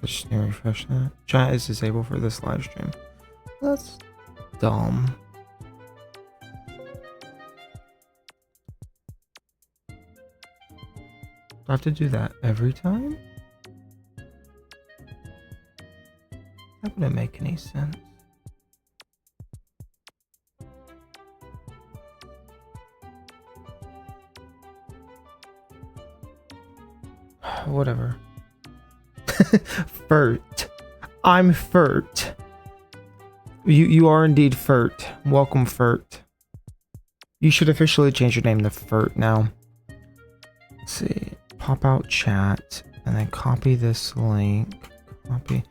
Just need to refresh that. Chat is disabled for this live stream. That's dumb. Do I have to do that every time? That wouldn't make any sense. Whatever. Furt. I'm Furt. You are indeed Furt. Welcome, Furt. You should officially change your name to Furt now. Let's see. Pop out chat and then copy this link. Copy.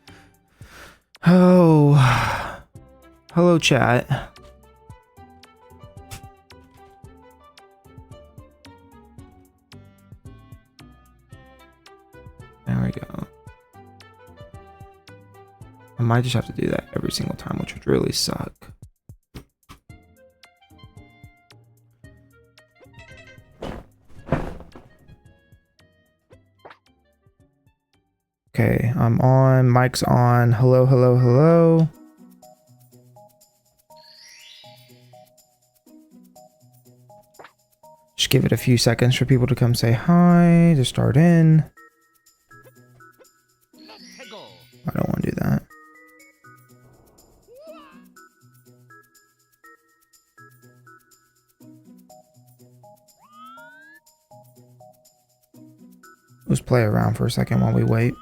Oh. Hello, chat. There we go. I might just have to do that every single time, which would really suck. Okay, I'm on. Mic's on. Hello, hello, hello. Just give it a few seconds for people to come say hi, to start in. I don't want to do that. Let's play around for a second while we wait.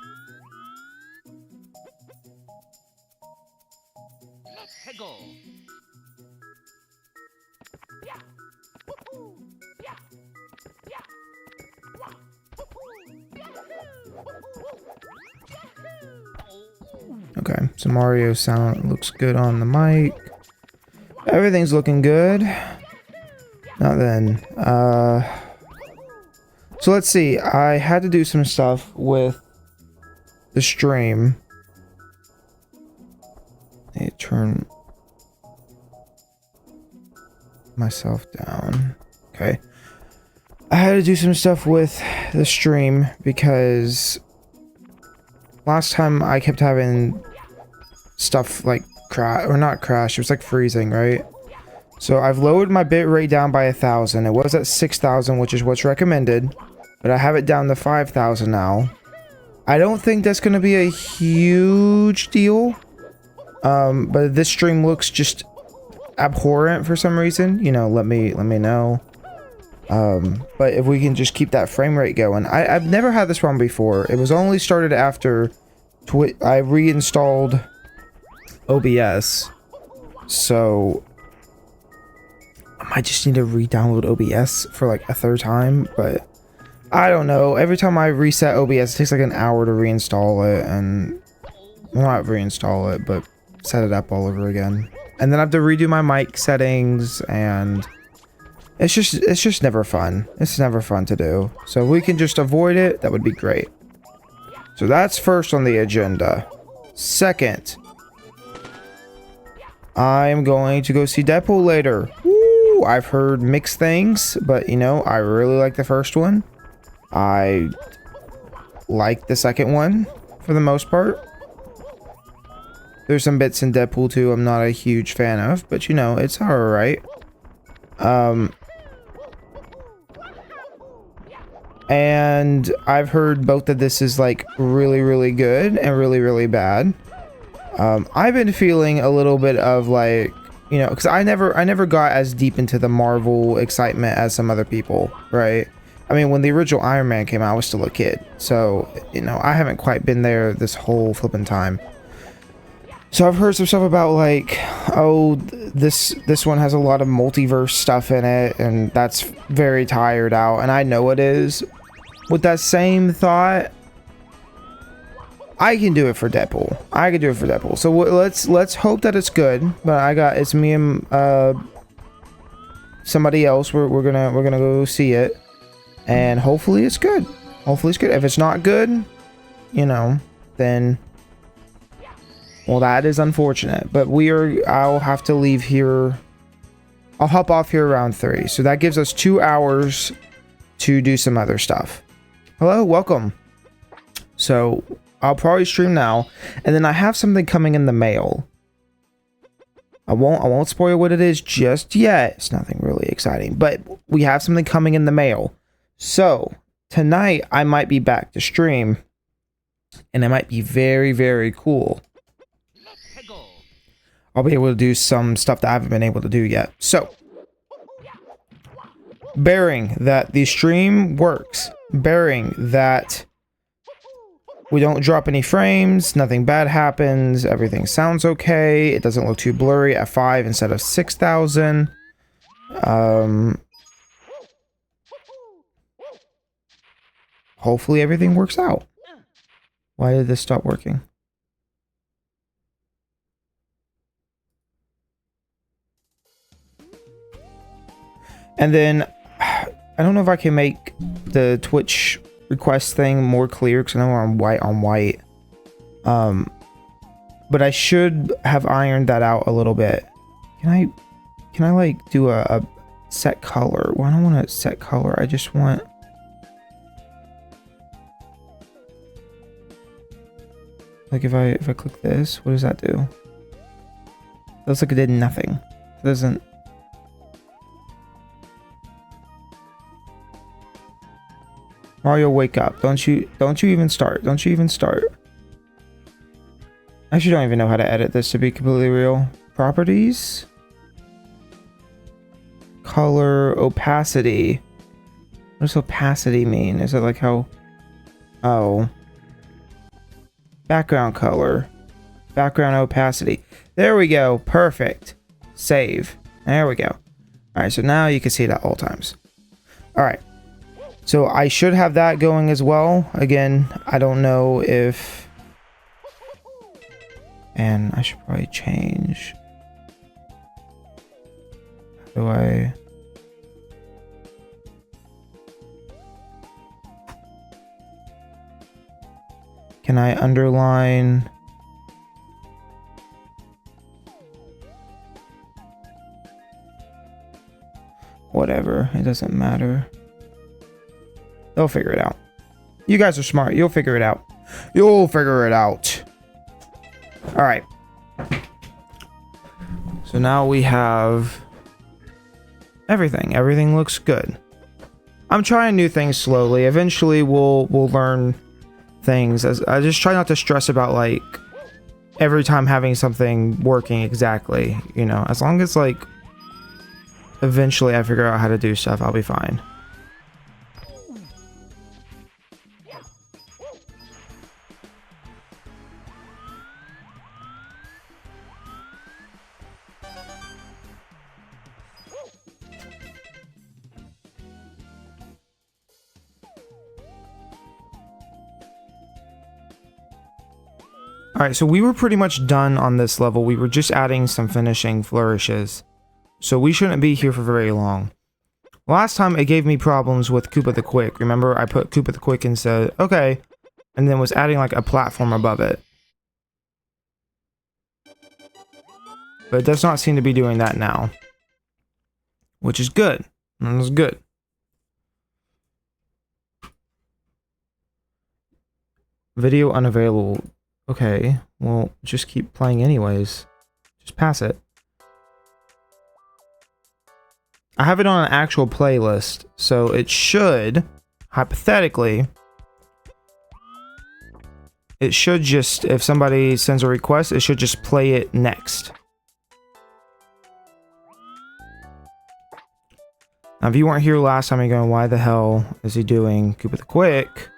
Okay, so Mario sound looks good on the mic. Everything's looking good. Now then, so let's see. I had to do some stuff with the stream. I need to turn myself down. Okay. I had to do some stuff with the stream because last time I kept having stuff like crash, or not crash, it was like freezing, right? So I've lowered my bit rate down by 1,000. It was at 6,000, which is what's recommended, but I have it down to 5,000 now. I don't think that's going to be a huge deal, but this stream looks just abhorrent for some reason. You know, let me know. But if we can just keep that frame rate going. I've never had this problem before. It was only started after I reinstalled OBS. So I might just need to re-download OBS for like a third time, but I don't know. Every time I reset OBS, it takes like an hour to reinstall it, and well, not reinstall it, but set it up all over again. And then I have to redo my mic settings, and it's just never fun. It's never fun to do. So if we can just avoid it, that would be great. So that's first on the agenda. Second, I'm going to go see Deadpool later. Woo! I've heard mixed things, but you know, I really like the first one. I like the second one for the most part. There's some bits in Deadpool 2 I'm not a huge fan of, but you know, it's alright. And I've heard both that this is like really, really good and really, really bad. I've been feeling a little bit of like, you know, because I never got as deep into the Marvel excitement as some other people, right? I mean, when the original Iron Man came out, I was still a kid. So, you know, I haven't quite been there this whole flipping time. So I've heard some stuff about like, oh, this one has a lot of multiverse stuff in it, and that's very tired out, and I know it is. With that same thought, I can do it for Deadpool. I can do it for Deadpool. So let's hope that it's good. But it's me and somebody else. We're gonna go see it, and hopefully it's good. Hopefully it's good. If it's not good, you know, then well, that is unfortunate. But I'll have to leave here. I'll hop off here around 3. So that gives us 2 hours to do some other stuff. Hello, welcome. So I'll probably stream now, and then I have something coming in the mail. I won't spoil what it is just yet. It's nothing really exciting, but we have something coming in the mail. So tonight I might be back to stream, and it might be very, very cool. I'll be able to do some stuff that I haven't been able to do yet. So, bearing that the stream works, bearing that we don't drop any frames, nothing bad happens, everything sounds okay, it doesn't look too blurry at 5 instead of 6,000. Hopefully everything works out. Why did this stop working? And then, I don't know if I can make the Twitch request thing more clear, because I know we're on white. But I should have ironed that out a little bit. Can I like do a set color? Well, I don't want to set color. I just want... Like if I click this, what does that do? It looks like it did nothing. It doesn't... Mario, wake up. Don't you even start. Don't you even start. I actually don't even know how to edit this, to be completely real. Properties? Color, opacity. What does opacity mean? Is it like how... Oh. Background color. Background opacity. There we go. Perfect. Save. There we go. Alright, so now you can see it at all times. Alright. So I should have that going as well. Again, I don't know if... And I should probably change... How do I... Can I underline... Whatever, it doesn't matter. They'll figure it out. You guys are smart. You'll figure it out. You'll figure it out. Alright. So now we have everything. Everything looks good. I'm trying new things slowly. Eventually we'll learn things. As I just try not to stress about like every time having something working exactly. You know, as long as like eventually I figure out how to do stuff, I'll be fine. Alright, so we were pretty much done on this level. We were just adding some finishing flourishes. So we shouldn't be here for very long. Last time it gave me problems with Koopa the Quick. Remember, I put Koopa the Quick and said, okay, and then was adding like a platform above it. But it does not seem to be doing that now. Which is good. That was good. Video unavailable. Okay, well, just keep playing anyways. Just pass it. I have it on an actual playlist, so it should, hypothetically, it should just, if somebody sends a request, it should just play it next. Now, if you weren't here last time, you're going, why the hell is he doing Koopa the Quick?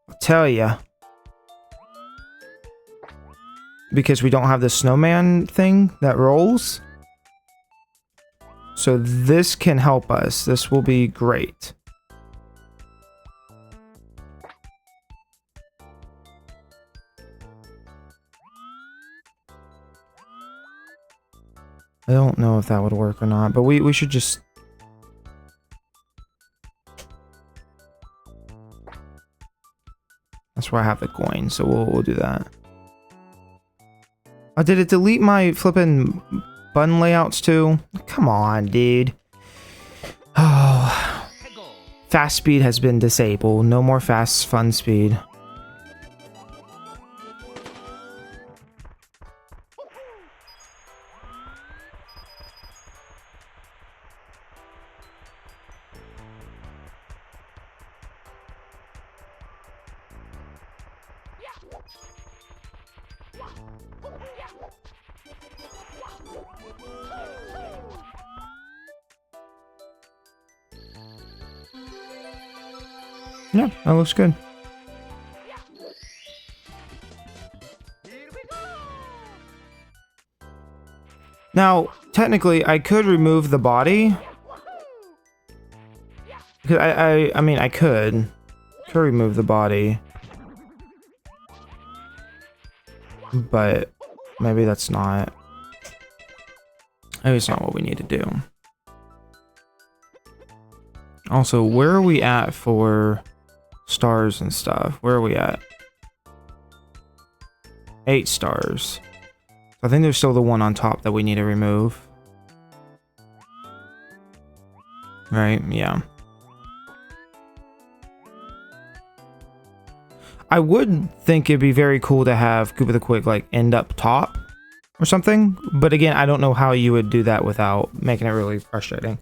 I'll tell ya. Because we don't have the snowman thing that rolls. So this can help us. This will be great. I don't know if that would work or not, but we should just... That's where I have the coin, so we'll do that. Oh, did it delete my flippin' button layouts too? Come on, dude. Oh. Fast speed has been disabled. No more fast fun speed. Yeah, that looks good. Now, technically, I could remove the body. Because I mean, I could remove the body. But maybe that's not. Maybe it's not what we need to do. Also, where are we at for stars and stuff? Where are we at? 8 stars. I think there's still the one on top that we need to remove. Right? Yeah. I would think it'd be very cool to have Koopa the Quick like end up top or something, but again, I don't know how you would do that without making it really frustrating.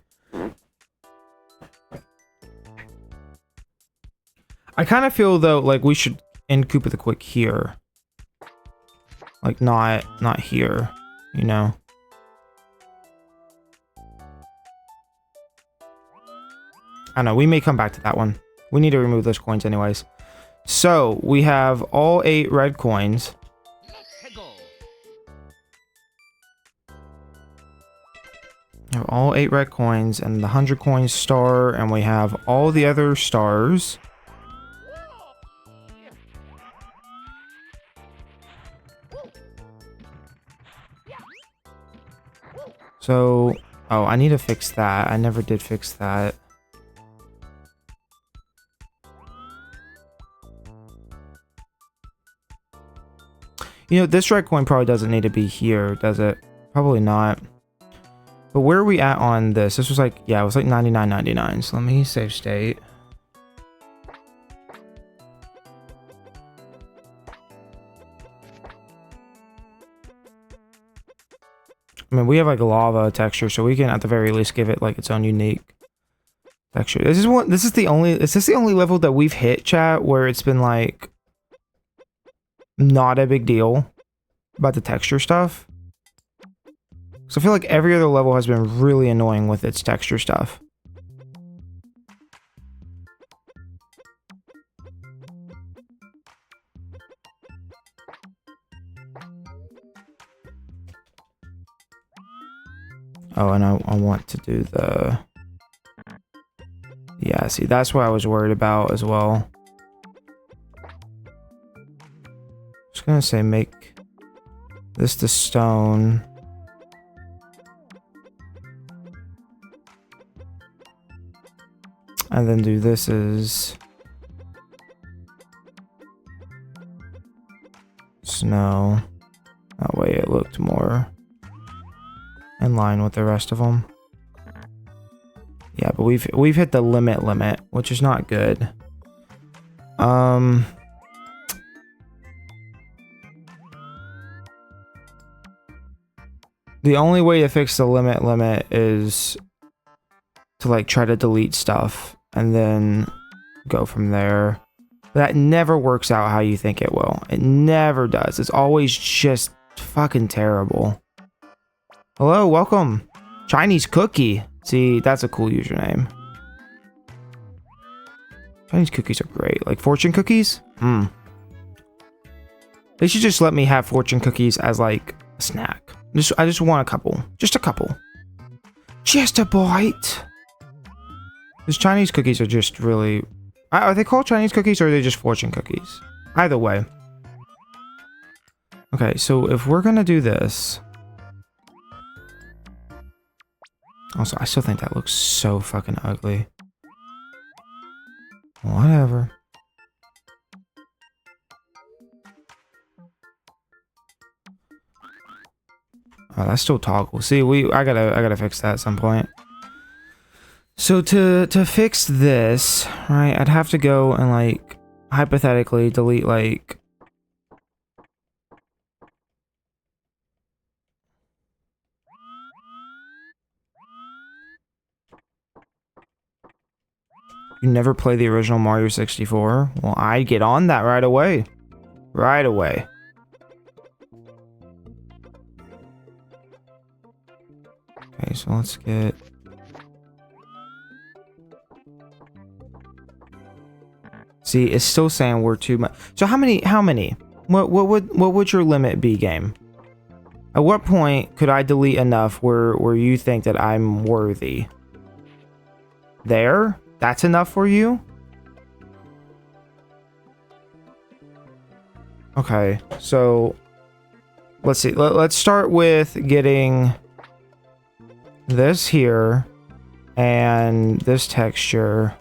I kind of feel though like we should end Koopa the Quick here. Like not here, you know. I know, we may come back to that one. We need to remove those coins anyways. So, we have all 8 red coins. We have all 8 red coins and the 100 coins star, and we have all the other stars. So, oh, I need to fix that. I never did fix that. You know, this red coin probably doesn't need to be here, does it? Probably not. But where are we at on this? This was like, yeah, it was like 99.99. So let me save state. I mean, we have like a lava texture, so we can at the very least give it like its own unique texture. Is this the only level that we've hit, chat, where it's been like not a big deal about the texture stuff? So I feel like every other level has been really annoying with its texture stuff. Oh, and I want to do the... Yeah, see, that's what I was worried about as well. Just gonna say make this the stone. And then do this as snow. That way it looked more in line with the rest of them. Yeah, but we've hit the limit, which is not good. The only way to fix the limit is to like try to delete stuff and then go from there. That never works out how you think it will. It never does. It's always just fucking terrible. Hello, welcome. Chinese cookie. See, that's a cool username. Chinese cookies are great. Like fortune cookies? They should just let me have fortune cookies as like a snack. I just want a couple. Just a couple. Just a bite. Because Chinese cookies are just really... Are they called Chinese cookies or are they just fortune cookies? Either way. Okay, so if we're gonna do this... Also, I still think that looks so fucking ugly. Whatever. Oh, that's still toggle. See, I gotta fix that at some point. So to fix this, right, I'd have to go and like hypothetically delete like you never play the original Mario 64? Well, I'd get on that right away. Right away. Okay, so let's get... See, it's still saying we're too much. So how many? What would your limit be, game? At what point could I delete enough where you think that I'm worthy? There? That's enough for you? Okay, so let's see. Let's start with getting this here and this texture.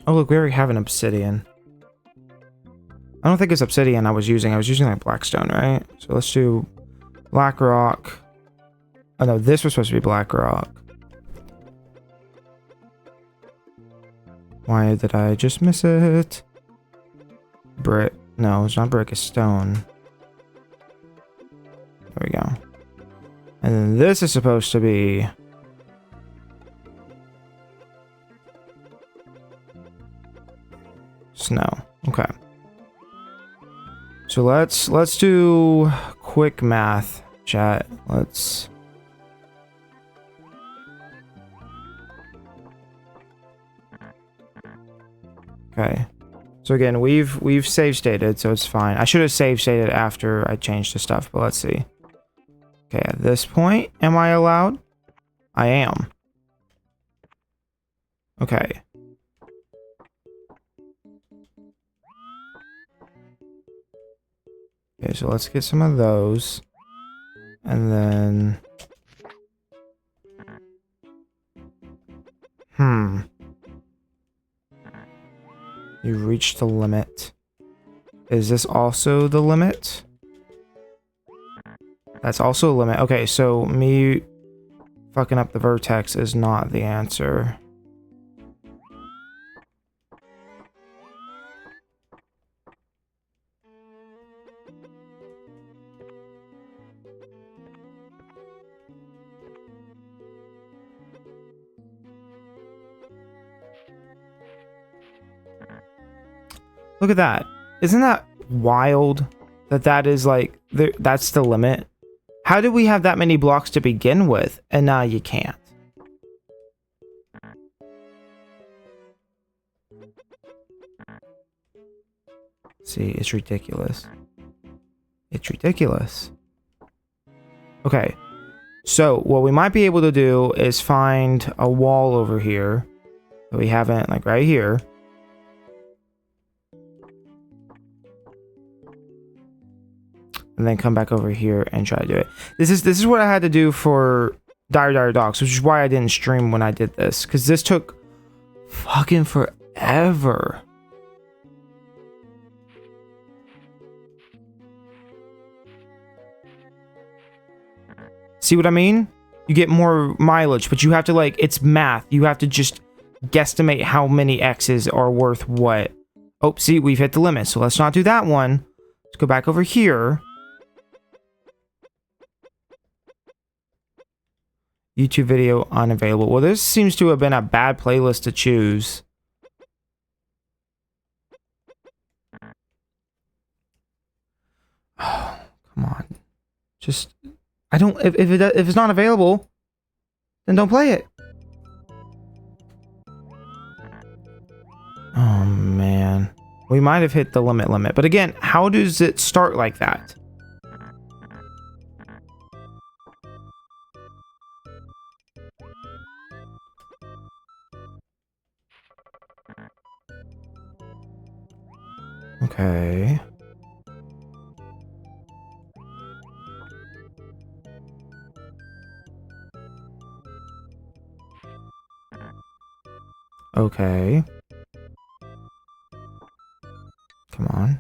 Oh, look, we already have an obsidian. I don't think it's obsidian I was using. I was using like blackstone, right? So let's do black rock. Oh no, this was supposed to be black rock. Why did I just miss it? Brick. No, it's not brick, it's stone. There we go. And then this is supposed to be... snow. Okay. So let's do quick math, chat. Let's... Okay. So again, we've save stated, so it's fine. I should have save stated after I changed the stuff, but let's see. Okay, at this point, am I allowed? I am. Okay. Okay, so let's get some of those. And then... You reached the limit. Is this also the limit? That's also a limit. Okay, so me fucking up the vertex is not the answer. Look at that. Isn't that wild? That is like, that's the limit. How did we have that many blocks to begin with, and now you can't? See, it's ridiculous. It's ridiculous. Okay. So, what we might be able to do is find a wall over here that we haven't, like right here. And then come back over here and try to do it. This is what I had to do for Dire Dogs, which is why I didn't stream when I did this, because this took fucking forever. See what I mean? You get more mileage, but you have to, like, it's math. You have to just guesstimate how many X's are worth what. Oh, see, we've hit the limit, so let's not do that one. Let's go back over here. YouTube video unavailable. Well, this seems to have been a bad playlist to choose. Oh, come on. Just, I don't, if it's not available, then don't play it. Oh, man. We might have hit the limit. But again, how does it start like that? Okay. Okay. Come on.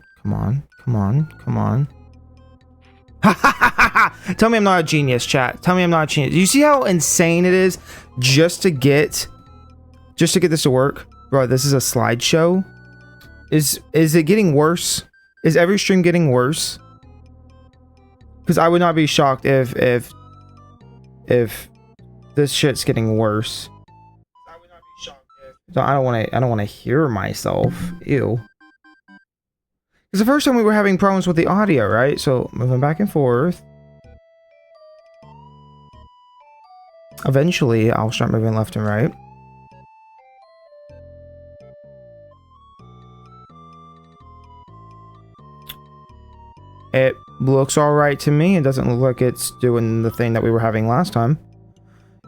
Tell me I'm not a genius, chat. Tell me I'm not a genius. You see how insane it is just to get this to work? Bro, this is a slideshow. Is it getting worse? Is every stream getting worse? Because I would not be shocked if this shit's getting worse. I would not be shocked So I don't want to hear myself. Ew. Because the first time we were having problems with the audio, right? So moving back and forth. Eventually, I'll start moving left and right. It looks alright to me. It doesn't look like it's doing the thing that we were having last time.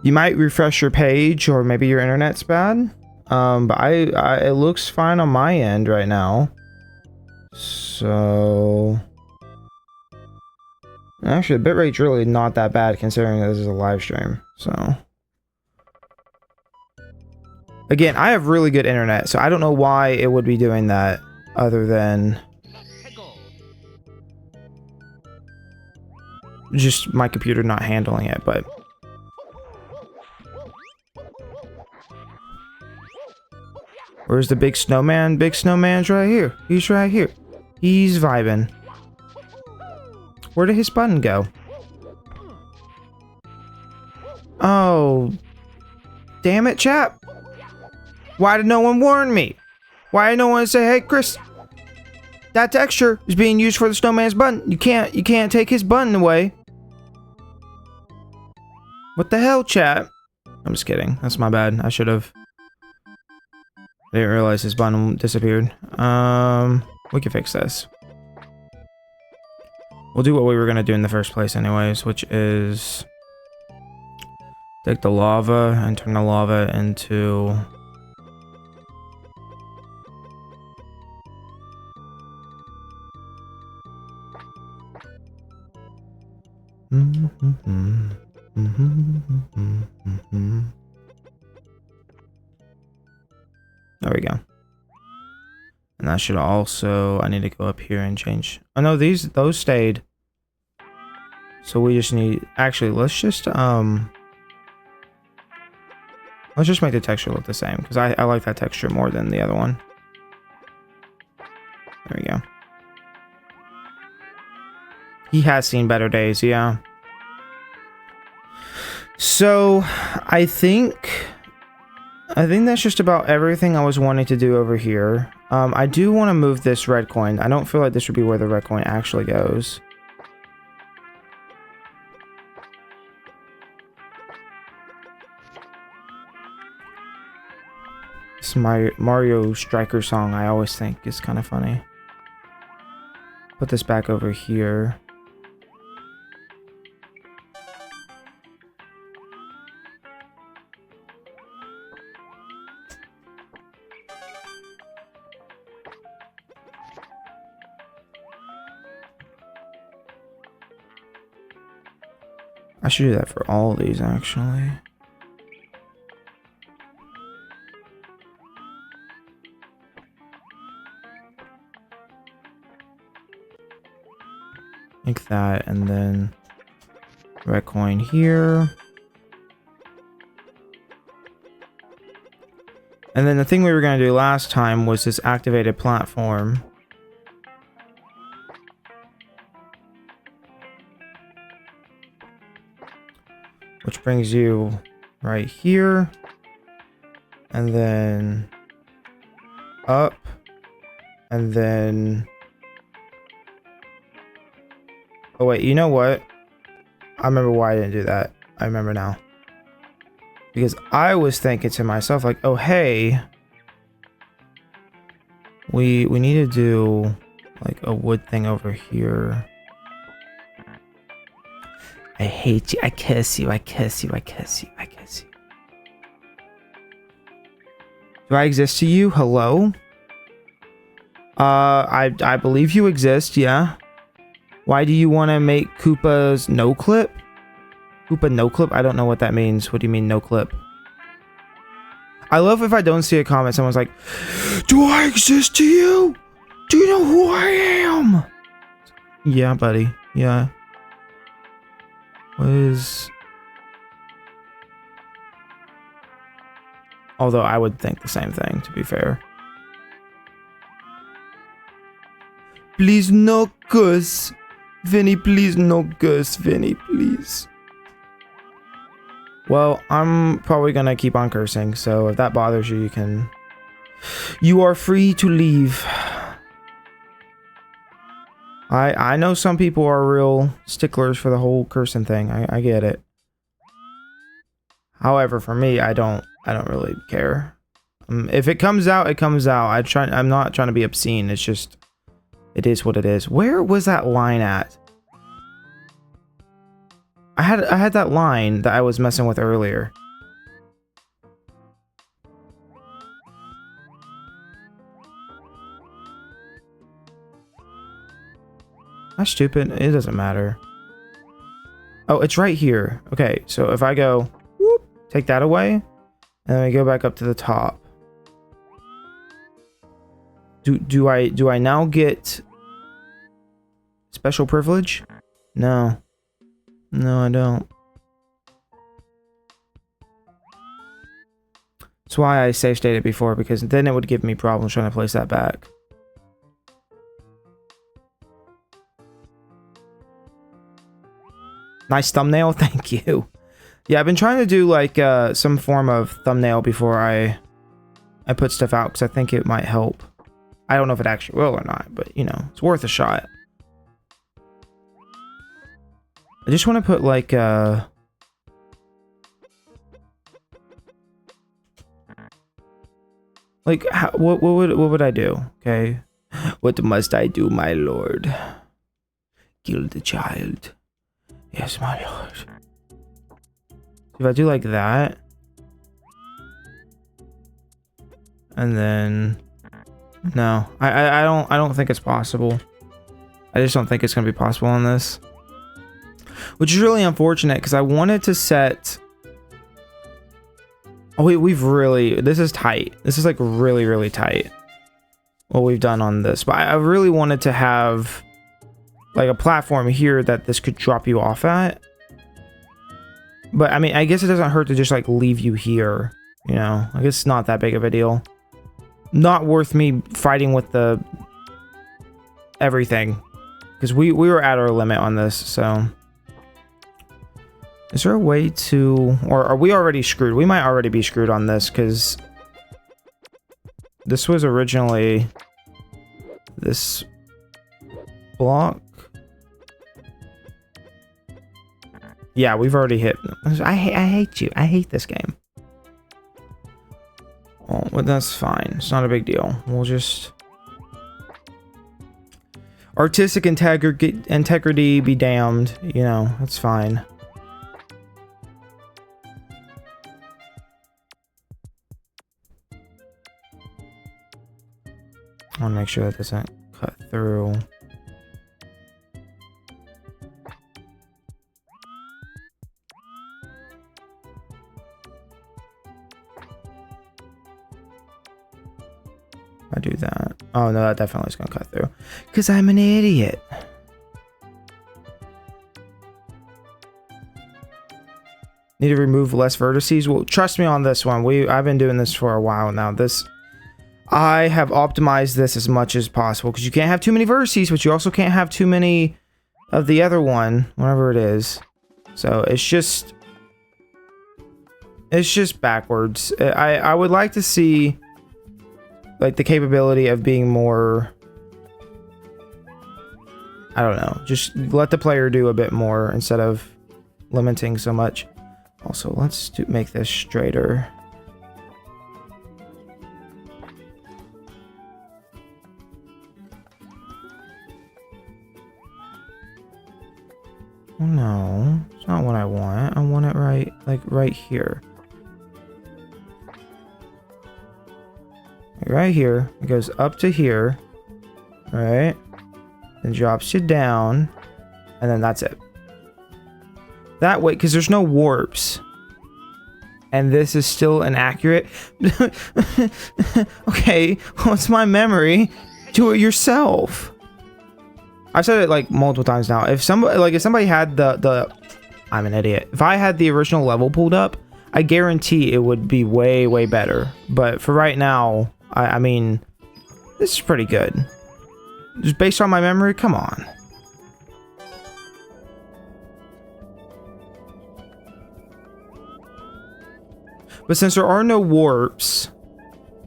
You might refresh your page, or maybe your internet's bad. But it looks fine on my end right now. So... Actually, the bitrate's really not that bad considering that this is a live stream. So... Again, I have really good internet, so I don't know why it would be doing that other than... just my computer not handling it, but... Where's the big snowman? Big snowman's right here. He's right here. He's vibing. Where did his button go? Oh. Damn it, chap. Why did no one warn me? Why did no one say, hey, Chris, that texture is being used for the snowman's button. You can't take his button away. What the hell, chat? I'm just kidding. That's my bad. I should have. I didn't realize his button disappeared. We can fix this. We'll do what we were gonna do in the first place anyways, which is take the lava and turn the lava into There we go. And that should also, I need to go up here and change. Oh no, those stayed. So we just need, actually, let's just make the texture look the same, because I like that texture more than the other one. There we go. He has seen better days, yeah. So, I think that's just about everything I was wanting to do over here. I do want to move this red coin. I don't feel like this would be where the red coin actually goes. This Mario Striker song I always think is kind of funny. Put this back over here. I should do that for all of these, actually. Like that, and then red coin here. And then the thing we were going to do last time was this activated platform. Which brings you right here. And then up. And then... Oh wait, you know what? I remember why I didn't do that. I remember now. Because I was thinking to myself, like, oh hey, we need to do like a wood thing over here. I hate you. I kiss you. I kiss you. I kiss you. I kiss you. Do I exist to you? Hello? I believe you exist, yeah. Why do you want to make Koopa's no clip? Koopa no clip? I don't know what that means. What do you mean no clip? I love if I don't see a comment, someone's like, do I exist to you? Do you know who I am? Yeah, buddy. Yeah. What is... Although I would think the same thing, to be fair. Please no cuss. Vinny, please no cuss. Vinny, please. Well, I'm probably gonna keep on cursing, so if that bothers you, you are free to leave. I know some people are real sticklers for the whole cursing thing. I get it. However, for me, I don't really care. If it comes out, it comes out. I'm not trying to be obscene. It's just, it is what it is. Where was that line at? I had that line that I was messing with earlier. That's stupid. It doesn't matter. Oh, it's right here. Okay, so if I go, whoop, take that away, and then we go back up to the top. Do I now get special privilege? No. No, I don't. That's why I safe stated before, because then it would give me problems trying to place that back. Nice thumbnail, thank you. Yeah, I've been trying to do like some form of thumbnail before I put stuff out, because I think it might help. I don't know if it actually will or not, but you know, it's worth a shot. I just want to put like what would I do? Okay, what must I do, my lord? Kill the child. Yes, my lord. If I do like that, and then no, I don't think it's possible. I just don't think it's gonna be possible on this, which is really unfortunate because I wanted to set. Oh, we've really, this is tight. This is like really tight. What we've done on this, but I really wanted to have like a platform here that this could drop you off at. But I mean, I guess it doesn't hurt to just like leave you here, you know? I guess it's not that big of a deal. Not worth me fighting with the everything, because we were at our limit on this. So is there a way to, or are we already screwed? We might already be screwed on this, because this was originally this block. Yeah, we've already hit. I hate you. I hate this game. Oh, but that's fine. It's not a big deal. We'll just artistic integrity be damned. You know, that's fine. I want to make sure that doesn't cut through. I do that. Oh no, that definitely is gonna cut through. Because I'm an idiot. Need to remove less vertices. Well, trust me on this one. I've been doing this for a while now. I have optimized this as much as possible, because you can't have too many vertices, but you also can't have too many of the other one, whatever it is. So it's just backwards. I would like to see like the capability of being more, I don't know, just let the player do a bit more instead of limiting so much. Also, let's make this straighter. Oh, no, it's not what I want. I want it right here. Right here, it goes up to here, right? Then drops you down, and then that's it. That way, because there's no warps, and this is still inaccurate. Okay, what's my memory? Do it yourself. I've said it like multiple times now. If somebody had I'm an idiot. If I had the original level pulled up, I guarantee it would be way better. But for right now, I mean, this is pretty good. Just based on my memory, come on. But since there are no warps,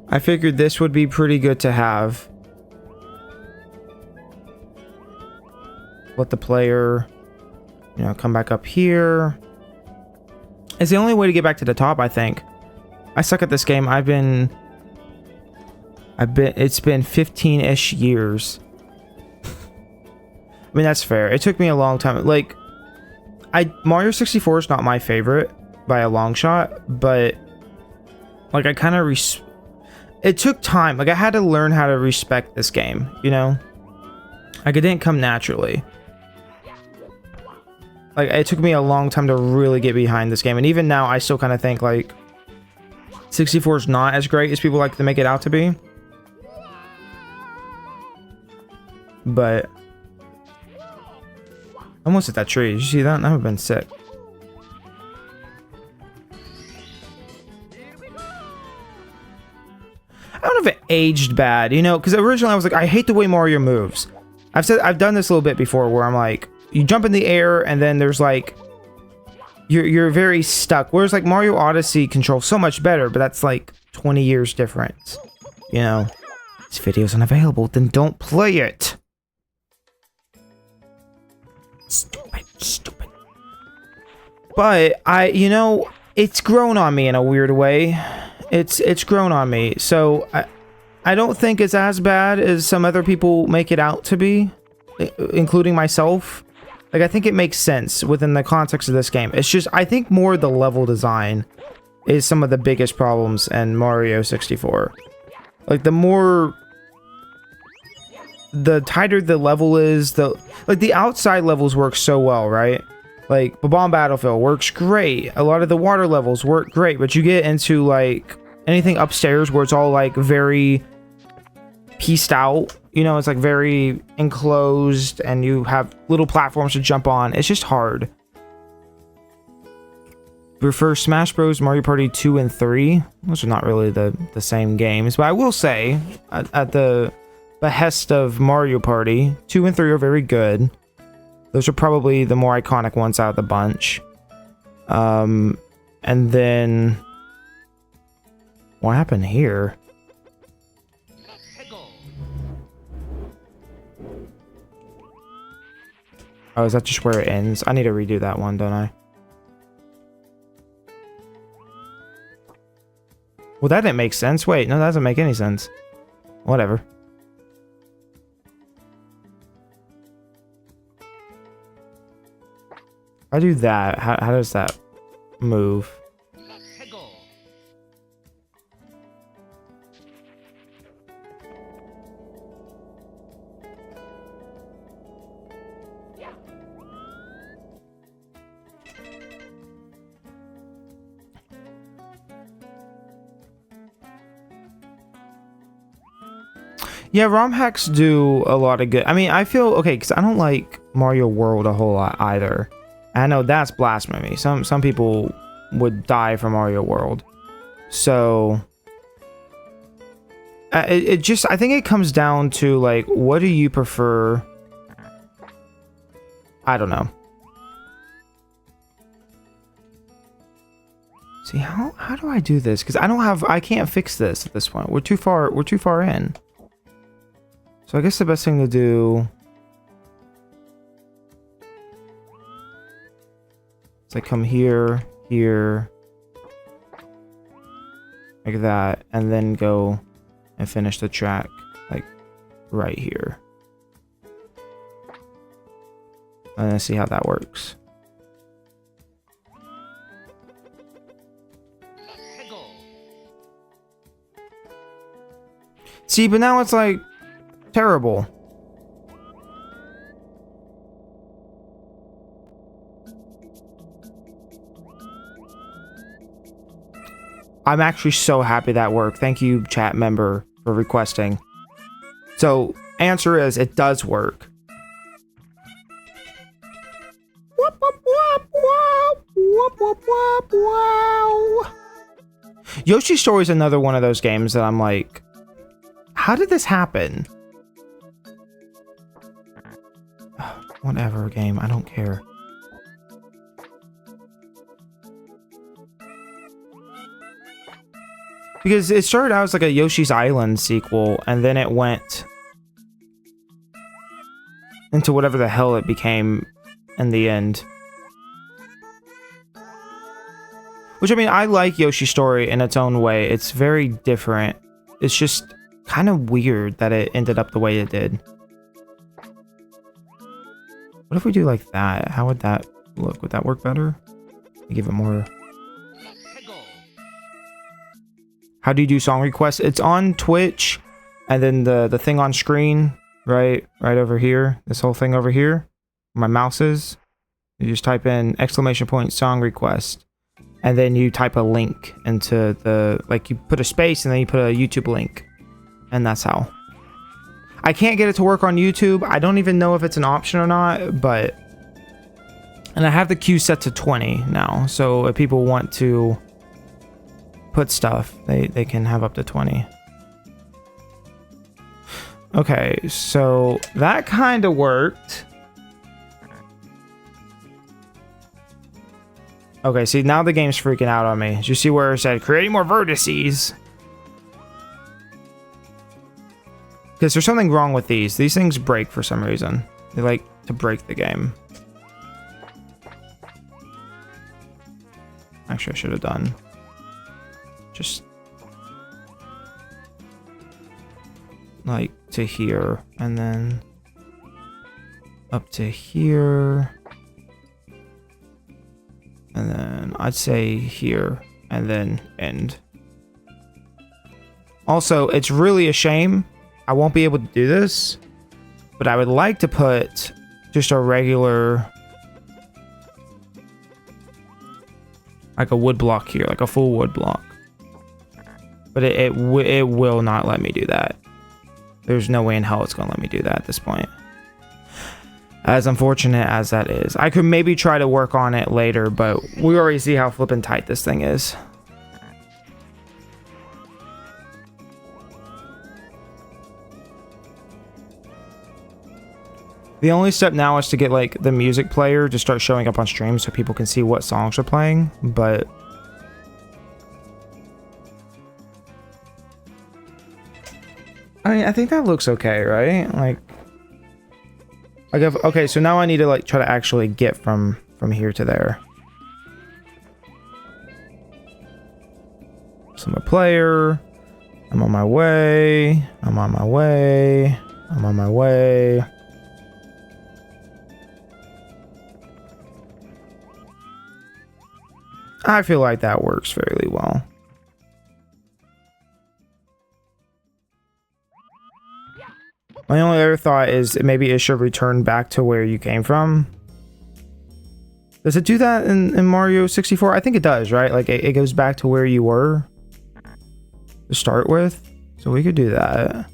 I figured this would be pretty good to have. Let the player, you know, come back up here. It's the only way to get back to the top, I think. I suck at this game. It's been 15-ish years. I mean, that's fair. It took me a long time. Like, Mario 64 is not my favorite by a long shot, but like I kind of it took time. Like I had to learn how to respect this game, you know? Like it didn't come naturally. Like it took me a long time to really get behind this game, and even now I still kind of think like 64 is not as great as people like to make it out to be. But I almost hit that tree. Did you see that? That would have been sick. I don't know if it aged bad, you know, because originally I was like, I hate the way Mario moves. I've done this a little bit before where I'm like, you jump in the air and then there's like, you're very stuck. Whereas like Mario Odyssey controls so much better, but that's like 20 years difference. You know, this video's unavailable, then don't play it. Stupid. But you know, it's grown on me in a weird way. It's grown on me. So I don't think it's as bad as some other people make it out to be, including myself. Like I think it makes sense within the context of this game. It's just I think more the level design is some of the biggest problems in Mario 64. Like the tighter the level is, the outside levels work so well, right? Like Bomb Battlefield works great. A lot of the water levels work great, but you get into like anything upstairs where it's all like very pieced out, you know, it's like very enclosed and you have little platforms to jump on. It's just hard. Prefer Smash Bros, Mario Party 2 and 3. Those are not really the same games, but I will say at the behest of Mario Party, 2 and 3 are very good. Those are probably the more iconic ones out of the bunch. And then what happened here? Oh, is that just where it ends? I need to redo that one, don't I? Well, that didn't make sense. Wait, no, that doesn't make any sense. Whatever. If I do that, how does that move? Yeah, ROM hacks do a lot of good. I mean, I feel okay because I don't like Mario World a whole lot either. I know that's blasphemy. Some people would die for Mario World. So it just, I think it comes down to like, what do you prefer? I don't know. See, how do I do this? Because I can't fix this at this point. We're too far in. So I guess the best thing to do is like come here, like that, and then go and finish the track like right here. And then see how that works. See, but now it's like terrible. I'm actually so happy that worked. Thank you, chat member, for requesting. So, answer is, it does work. Whoop, whoop, whoop, whoop, whoop, whoop, whoop, wow. Yoshi's Story is another one of those games that I'm like, how did this happen? Whatever game, I don't care. Because it started out as like a Yoshi's Island sequel, and then it went into whatever the hell it became in the end. Which, I mean, I like Yoshi's Story in its own way. It's very different. It's just kind of weird that it ended up the way it did. What if we do like that? How would that look? Would that work better? Give it more... How do you do song requests? It's on Twitch, and then the thing on screen, right over here. This whole thing over here, where my mouse is. You just type in ! song request, and then you type a link into the, like, you put a space and then you put a YouTube link, and that's how. I can't get it to work on YouTube. I don't even know if it's an option or not, but, and I have the queue set to 20 now, so if people want to put stuff, they can have up to 20. Okay, so that kind of worked. Okay, see, now the game's freaking out on me. Did you see where it said creating more vertices? Because there's something wrong with these. These things break for some reason. They like to break the game. Actually, I should have done just like to here, and then up to here, and then I'd say here, and then end. Also, it's really a shame I won't be able to do this, but I would like to put just a regular, like a wood block here, like a full wood block. But it will not let me do that. There's no way in hell it's gonna let me do that at this point. As unfortunate as that is. I could maybe try to work on it later, but we already see how flippin' tight this thing is. The only step now is to get like the music player to start showing up on stream so people can see what songs are playing, but I mean, I think that looks okay, right? Like okay, so now I need to like try to actually get from here to there. So I'm a player. I'm on my way. I'm on my way. I'm on my way. I feel like that works fairly well. My only other thought is maybe it should return back to where you came from. Does it do that in Mario 64? I think it does, right? Like it goes back to where you were to start with. So we could do that.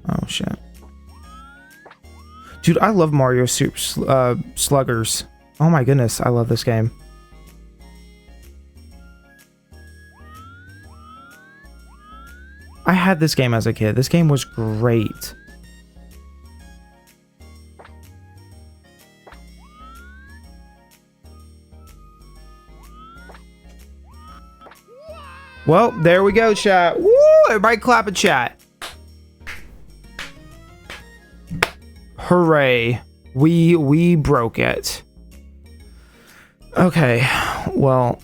Oh shit. Dude, I love Mario Super Sluggers. Oh my goodness, I love this game. I had this game as a kid. This game was great. Well, there we go, chat. Woo! Everybody clap in chat. Hooray. We broke it. Okay, well,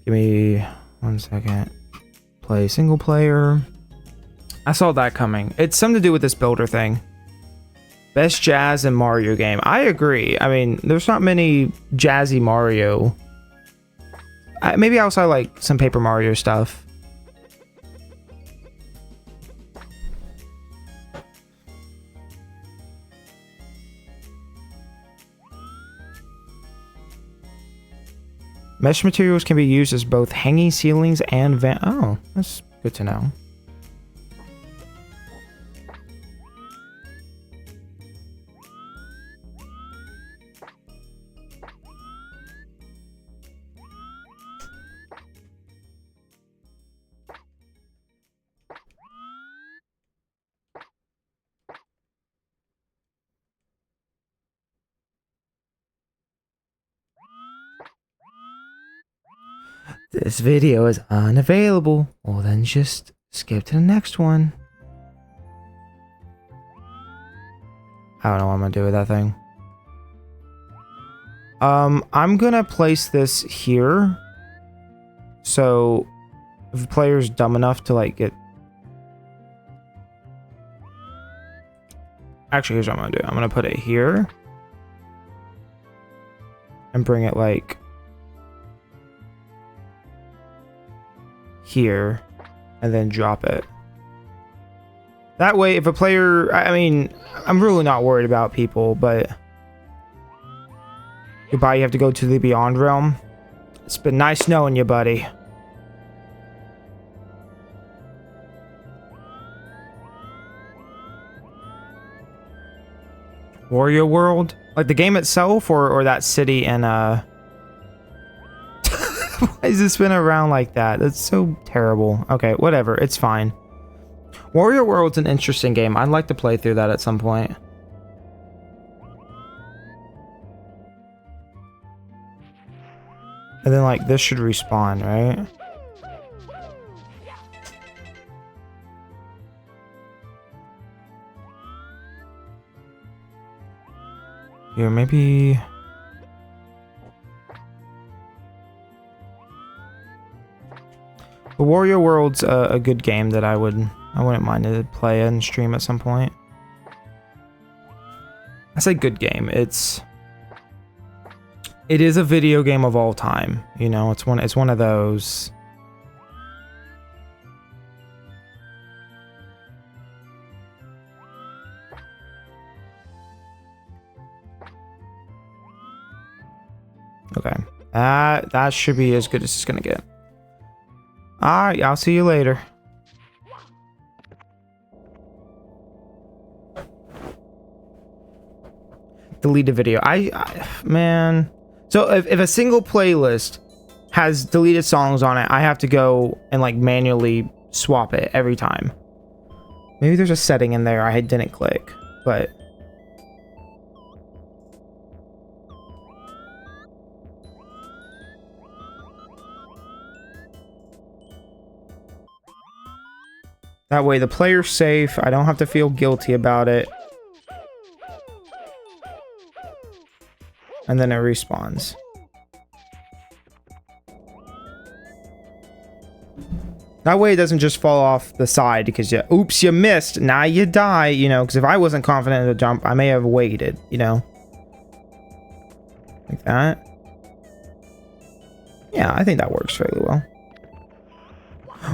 give me 1 second. Play single player. I saw that coming. It's something to do with this builder thing. Best jazz and Mario game. I agree. I mean, there's not many jazzy Mario. Maybe outside like some Paper Mario stuff. Mesh materials can be used as both hanging ceilings and oh, that's good to know. This video is unavailable. Well, then just skip to the next one. I don't know what I'm gonna do with that thing. I'm gonna place this here. So, if the player's dumb enough to like get... Actually, here's what I'm gonna do. I'm gonna put it here. And bring it like... here. And then drop it. That way, if a player... I mean, I'm really not worried about people, but... Goodbye, you have to go to the Beyond Realm. It's been nice knowing you, buddy. Warrior World? Like the game itself, or that city in, Why is this been around like that? That's so terrible. Okay, whatever. It's fine. Warrior World's an interesting game. I'd like to play through that at some point. And then, like, this should respawn, right? Here, maybe... The Warrior World's a good game that I wouldn't mind to play and stream at some point. I say good game. It is a video game of all time. You know, it's one of those. Okay. That should be as good as it's gonna get. Alright, I'll see you later. Delete the video. Man. So if a single playlist has deleted songs on it, I have to go and like manually swap it every time. Maybe there's a setting in there I didn't click, but... That way the player's safe, I don't have to feel guilty about it. And then it respawns. That way it doesn't just fall off the side because oops, you missed, now you die, you know, because if I wasn't confident in the jump, I may have waited, you know. Like that. Yeah, I think that works fairly well.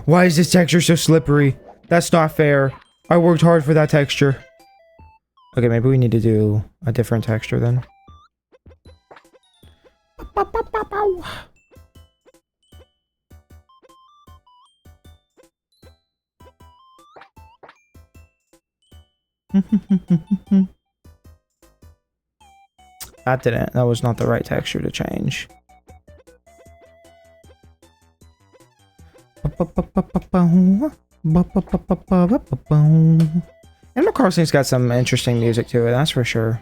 Why is this texture so slippery? That's not fair. I worked hard for that texture. Okay, maybe we need to do a different texture then. That was not the right texture to change. Animal Crossing's got some interesting music to it, that's for sure.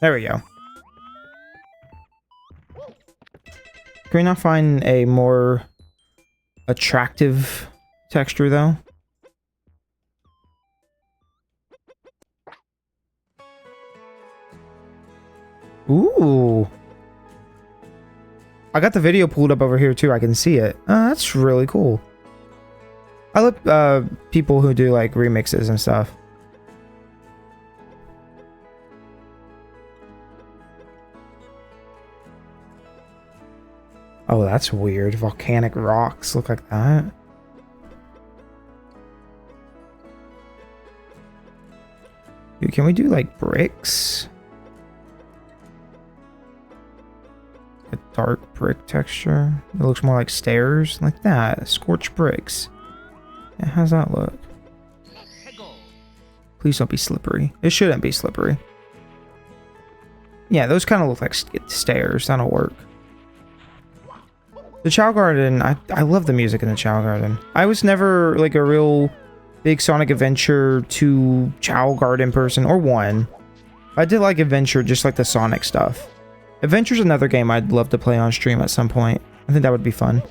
There we go. Can we not find a more attractive texture, though? Ooh. I got the video pulled up over here, too. I can see it. That's really cool. I love people who do, like, remixes and stuff. Oh, that's weird. Volcanic rocks look like that. Dude, can we do, like, bricks? A dark brick texture. It looks more like stairs. Like that. Scorched bricks. Yeah, how's that look? Please don't be slippery. It shouldn't be slippery. Yeah, those kind of look like stairs. That'll work. The Chow Garden, I love the music in the Chow Garden. I was never like a real big Sonic Adventure 2 Chow Garden person, or 1. I did like Adventure, just like the Sonic stuff. Adventure's another game I'd love to play on stream at some point. I think that would be fun.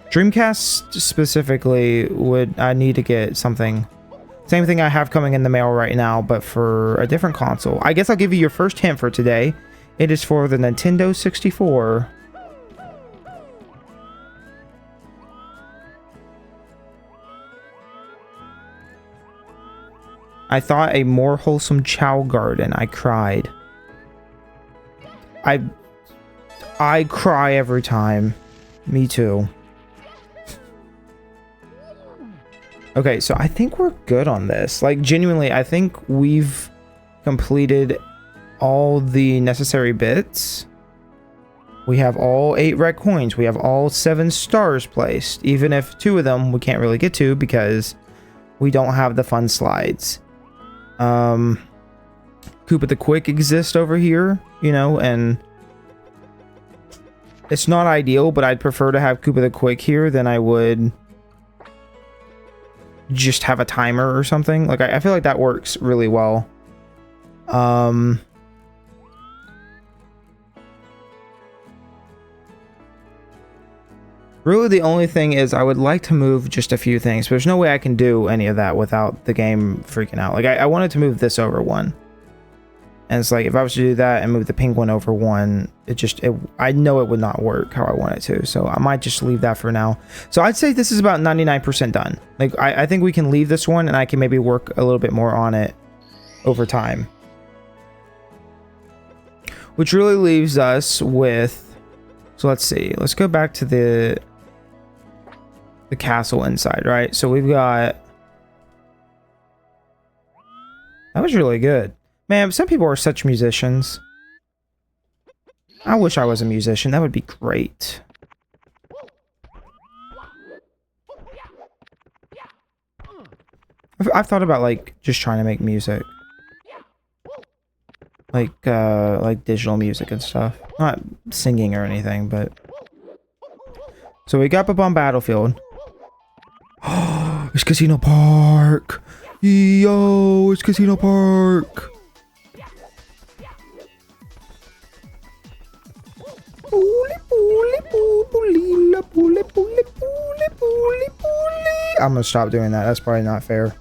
Dreamcast specifically I need to get something. Same thing I have coming in the mail right now, but for a different console. I guess I'll give you your first hint for today. It is for the Nintendo 64. I thought a more wholesome Chow Garden. I cried. I cry every time. Me too. Okay, so I think we're good on this. Like, genuinely, I think we've completed all the necessary bits. We have all 8 red coins. We have all 7 stars placed. Even if 2 of them we can't really get to because we don't have the fun slides. Koopa the Quick exists over here, you know, and it's not ideal, but I'd prefer to have Koopa the Quick here than I would just have a timer or something. Like, I feel like that works really well. Really, the only thing is I would like to move just a few things, but there's no way I can do any of that without the game freaking out. Like, I wanted to move this over 1. And it's like, if I was to do that and move the penguin over 1, I know it would not work how I want it to. So I might just leave that for now. So I'd say this is about 99% done. Like, I think we can leave this one and I can maybe work a little bit more on it over time. Which really leaves us with, so let's see. Let's go back to the castle inside, right? So we've got, that was really good. Man, some people are such musicians. I wish I was a musician. That would be great. I've thought about, like, just trying to make music. Like digital music and stuff. Not singing or anything, but... So we got up on Battlefield. Oh, it's Casino Park! Yo, it's Casino Park! I'm gonna stop doing that. That's probably not fair.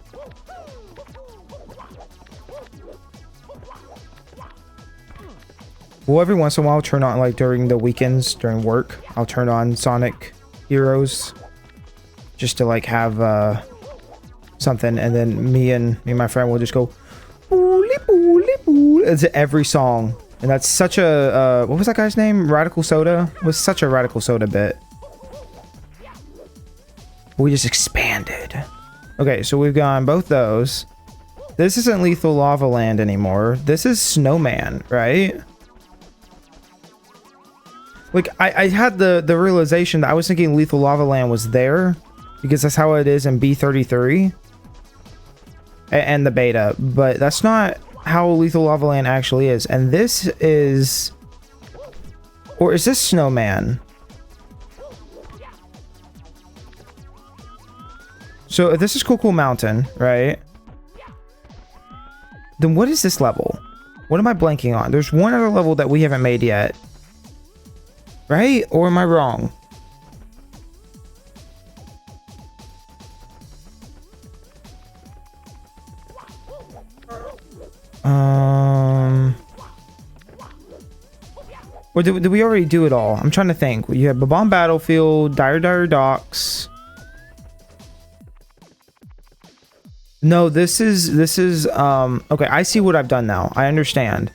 Well, every once in a while, I'll turn on, like, during the weekends, during work, I'll turn on Sonic Heroes just to, like, have something, and then me and my friend will just go it's every song. And that's such a what was that guy's name? Radical Soda was such a Radical Soda bit. We just expanded. Okay, so we've gone both those. This isn't Lethal Lava Land anymore. This is Snowman, right? Like, I had the realization that I was thinking Lethal Lava Land was there because that's how it is in B33 and the beta, but that's not how Lethal Lava Land actually is. And this is, or is this Snowman? So if this is Cool Mountain, right? Then what is this level? What am I blanking on? There's one other level that we haven't made yet. Right? Or am I wrong? Or did we already do it all? I'm trying to think. You have Babon Battlefield, Dire Docks. No, this is okay, I see what I've done now. I understand.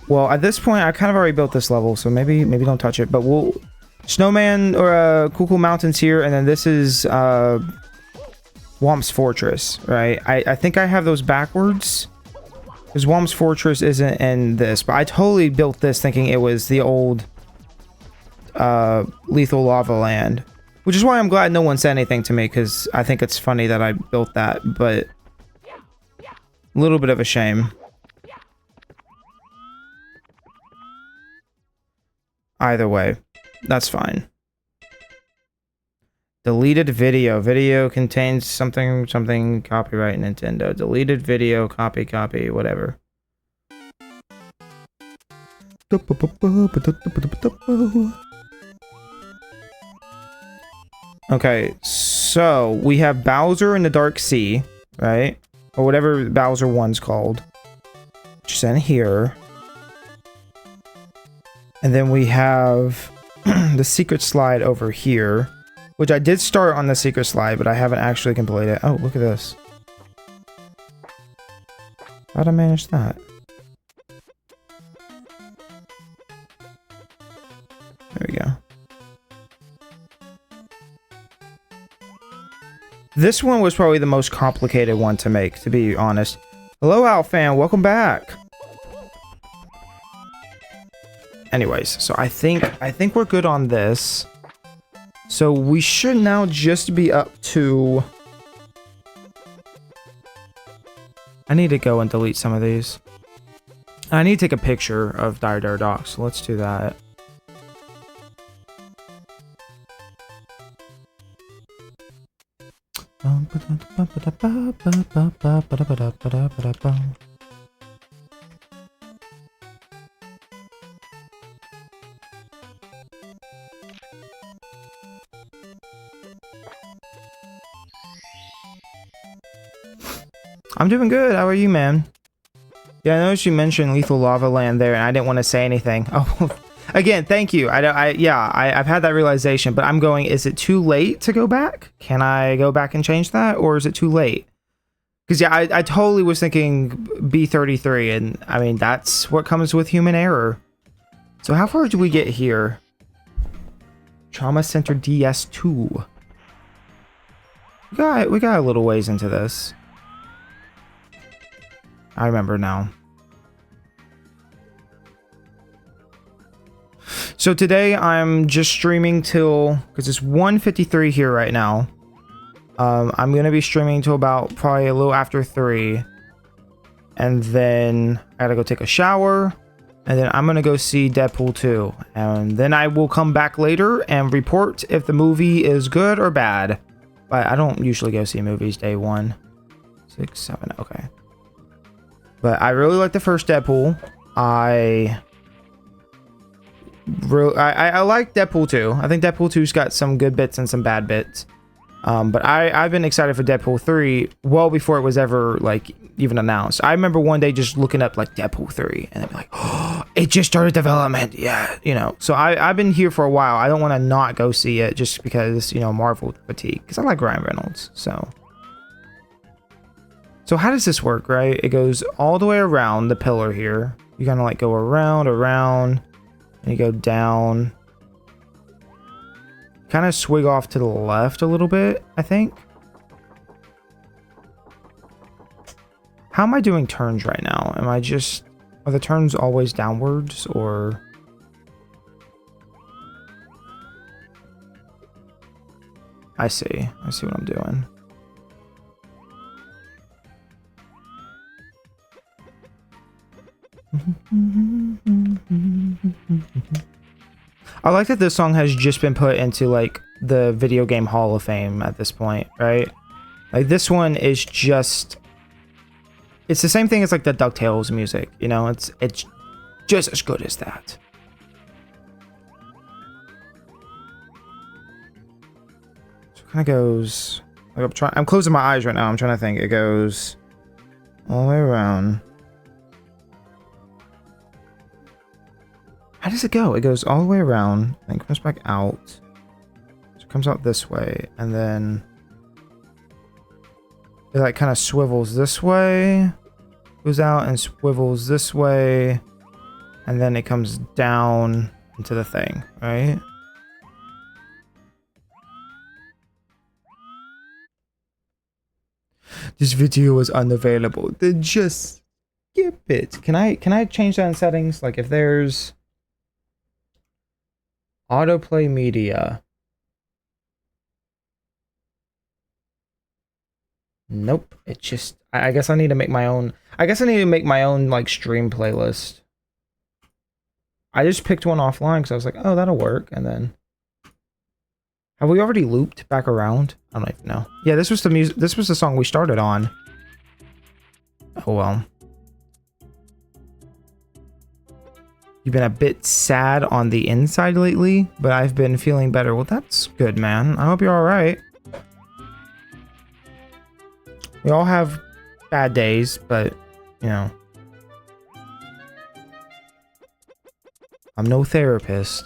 Well, at this point, I kind of already built this level, so maybe don't touch it. But we'll Snowman or Cool Mountains here, and then this is Womp's Fortress, right? I think I have those backwards. Because Womp's Fortress isn't in this, but I totally built this thinking it was the old Lethal Lava Land. Which is why I'm glad no one said anything to me, because I think it's funny that I built that, but a little bit of a shame. Either way, that's fine. Deleted video. Video contains something, something, copyright Nintendo. Deleted video, copy, whatever. Okay, so we have Bowser in the Dark Sea, right? Or whatever Bowser 1's called. Which is in here. And then we have the secret slide over here. Which I did start on the secret slide, but I haven't actually completed it. Oh, look at this. How'd I manage that? There we go. This one was probably the most complicated one to make, to be honest. Hello, Outfan. Welcome back. Anyways, so I think we're good on this. So we should now just be up to... I need to go and delete some of these. I need to take a picture of Dire Dire Docks, so let's do that. I'm doing good. How are you, man? Yeah, I noticed you mentioned Lethal Lava Land there, and I didn't want to say anything. Oh, again, thank you. I've had that realization, but I'm going, is it too late to go back? Can I go back and change that, or is it too late? Because, yeah, I totally was thinking B33, and, I mean, that's what comes with human error. So how far did we get here? Trauma Center DS2. We got a little ways into this. I remember now. So today I'm just streaming till, because it's 1:53 here right now. I'm gonna be streaming till about probably a little after 3, and then I gotta go take a shower, and then I'm gonna go see Deadpool 2, and then I will come back later and report if the movie is good or bad. But I don't usually go see movies day 1. 6, 7, okay. But I really like the first Deadpool. I like Deadpool 2. I think Deadpool 2's got some good bits and some bad bits. But I've been excited for Deadpool 3 well before it was ever, like, even announced. I remember one day just looking up, like, Deadpool 3 and then like, oh, it just started development. Yeah, you know. So I've been here for a while. I don't want to not go see it just because, you know, Marvel fatigue. Because I like Ryan Reynolds, so... So how does this work, right? It goes all the way around the pillar here. You kind of like go around, and you go down. Kind of swig off to the left a little bit, I think. How am I doing turns right now? Am I just... Are the turns always downwards, or... I see what I'm doing. I like that this song has just been put into like the video game Hall of Fame at this point, right? Like this one is just, it's the same thing as like the DuckTales music, you know, it's just as good as that. So it kind of goes, like I'm closing my eyes right now, I'm trying to think. It goes all the way around. How does it go? It goes all the way around and comes back out. So it comes out this way, and then it like kind of swivels this way, goes out and swivels this way, and then it comes down into the thing, right? This video is unavailable. Then just skip it. Can I change that in settings? Like if there's autoplay media. Nope. It just... I guess I need to make my own... I guess I need to make my own, like, stream playlist. I just picked one offline because I was like, oh, that'll work. And then... Have we already looped back around? I don't even know. Yeah, this was the music. This was the song we started on. Oh well. You've been a bit sad on the inside lately, but I've been feeling better. Well, that's good, man. I hope you're all right. We all have bad days, but you know, I'm no therapist.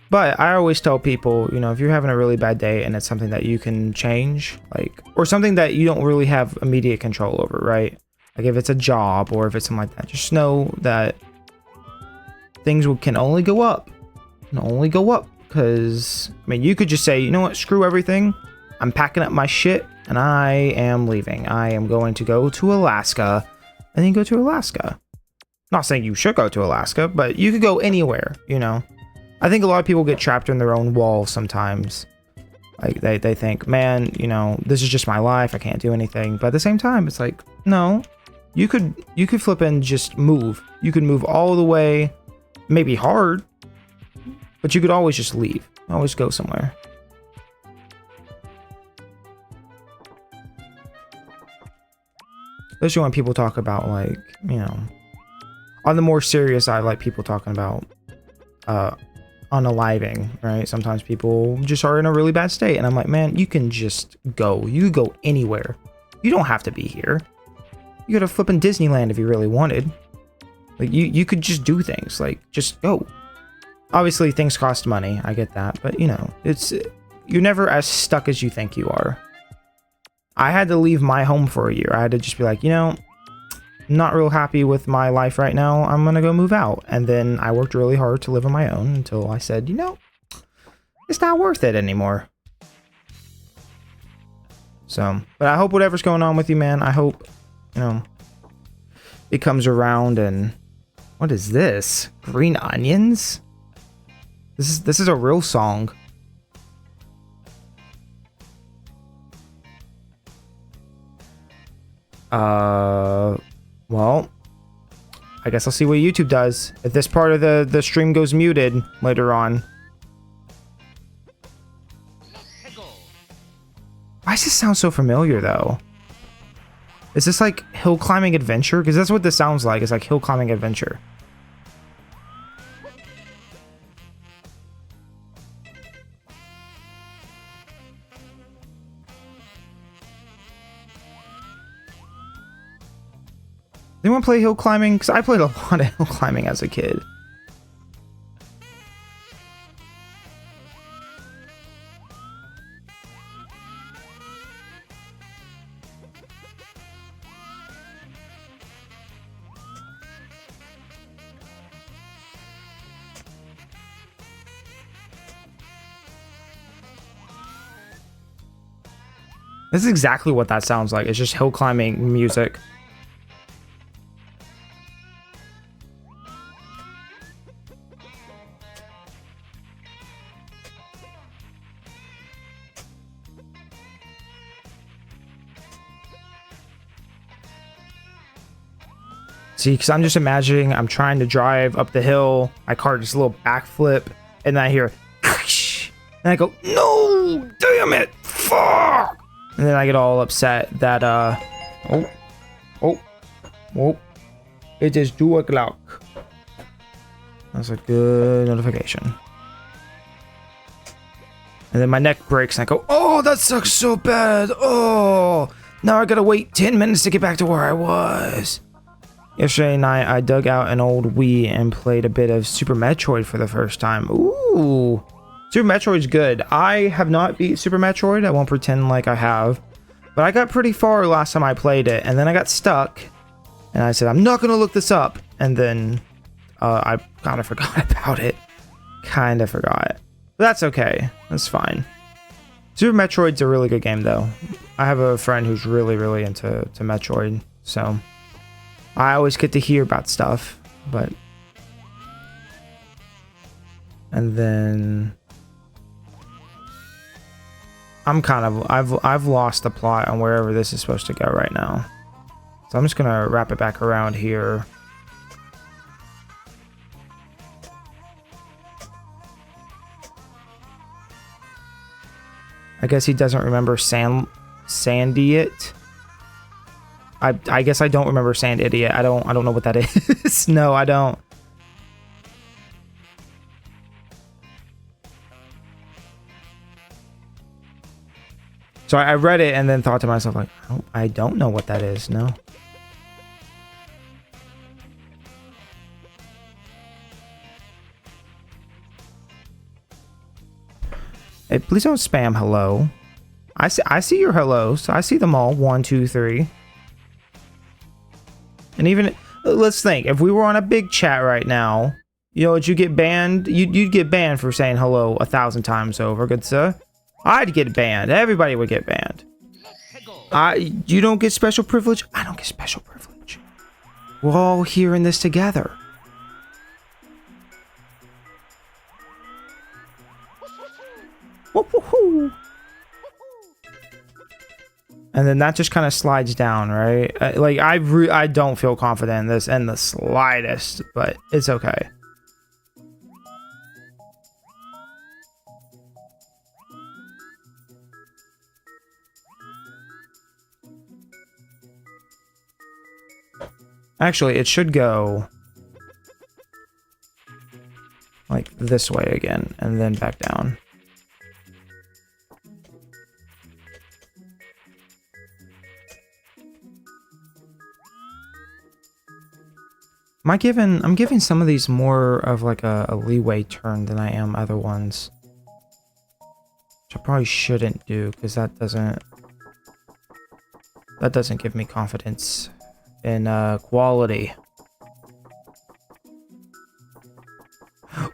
But I always tell people, you know, if you're having a really bad day and it's something that you can change, like, or something that you don't really have immediate control over, right? Like if it's a job or if it's something like that, just know that things can only go up. Can only go up. Because, I mean, you could just say, you know what, screw everything. I'm packing up my shit and I am leaving. I am going to go to Alaska, and then go to Alaska. Not saying you should go to Alaska, but you could go anywhere, you know? I think a lot of people get trapped in their own walls sometimes. Like they think, man, you know, this is just my life. I can't do anything. But at the same time, it's like, no, you could flip and just move. You could move all the way, maybe hard, but you could always just leave. Always go somewhere. Especially when people talk about, like, you know, on the more serious side, like people talking about unaliving, right? Sometimes people just are in a really bad state, and I'm like, man, you can just go. You could go anywhere. You don't have to be here. You go to flipping Disneyland if you really wanted. Like, you could just do things. Like, just go. Obviously, things cost money. I get that. But, you know, you're never as stuck as you think you are. I had to leave my home for a year. I had to just be like, you know, not real happy with my life right now. I'm gonna go move out. And then I worked really hard to live on my own until I said, you know, it's not worth it anymore. So, but I hope whatever's going on with you, man, I hope, you know, it comes around. And what is this? Green onions? This is a real song. Well, I guess I'll see what YouTube does. If this part of the stream goes muted later on. Why does this sound so familiar, though? Is this like hill climbing adventure? Because that's what this sounds like. It's like hill climbing adventure. Anyone play hill climbing? Because I played a lot of hill climbing as a kid. This is exactly what that sounds like. It's just hill climbing music. See, because I'm just imagining I'm trying to drive up the hill. My car just a little backflip, and then I hear, and I go, no, damn it, fuck. And then I get all upset that, it is 2 o'clock. That's a good notification. And then my neck breaks, and I go, oh, that sucks so bad. Oh, now I gotta wait 10 minutes to get back to where I was. Yesterday night, I dug out an old Wii and played a bit of Super Metroid for the first time. Ooh. Super Metroid's good. I have not beat Super Metroid. I won't pretend like I have. But I got pretty far last time I played it, and then I got stuck. And I said, I'm not going to look this up. And then I kind of forgot about it. Kind of forgot. But that's okay. That's fine. Super Metroid's a really good game, though. I have a friend who's really, really into Metroid, so I always get to hear about stuff, but... And then... I'm kind of... I've lost the plot on wherever this is supposed to go right now. So I'm just gonna wrap it back around here. I guess he doesn't remember Sandy It. I guess I don't remember Sand Idiot. I don't know what that is. No, I don't. So I read it and then thought to myself, like, oh, I don't know what that is. No. Hey, please don't spam hello. I see your hellos. I see them all. 1, 2, 3. And even, let's think, if we were on a big chat right now, you know, would you get banned? You'd get banned for saying hello 1,000 times over, good sir. I'd get banned. Everybody would get banned. You don't get special privilege. I don't get special privilege. We're all here in this together. Woo-hoo-hoo. And then that just kind of slides down, right? Like, I don't feel confident in this in the slightest, but it's okay. Actually, it should go like this way again, and then back down. I'm giving some of these more of like a leeway turn than I am other ones. Which I probably shouldn't do, because that doesn't give me confidence in quality.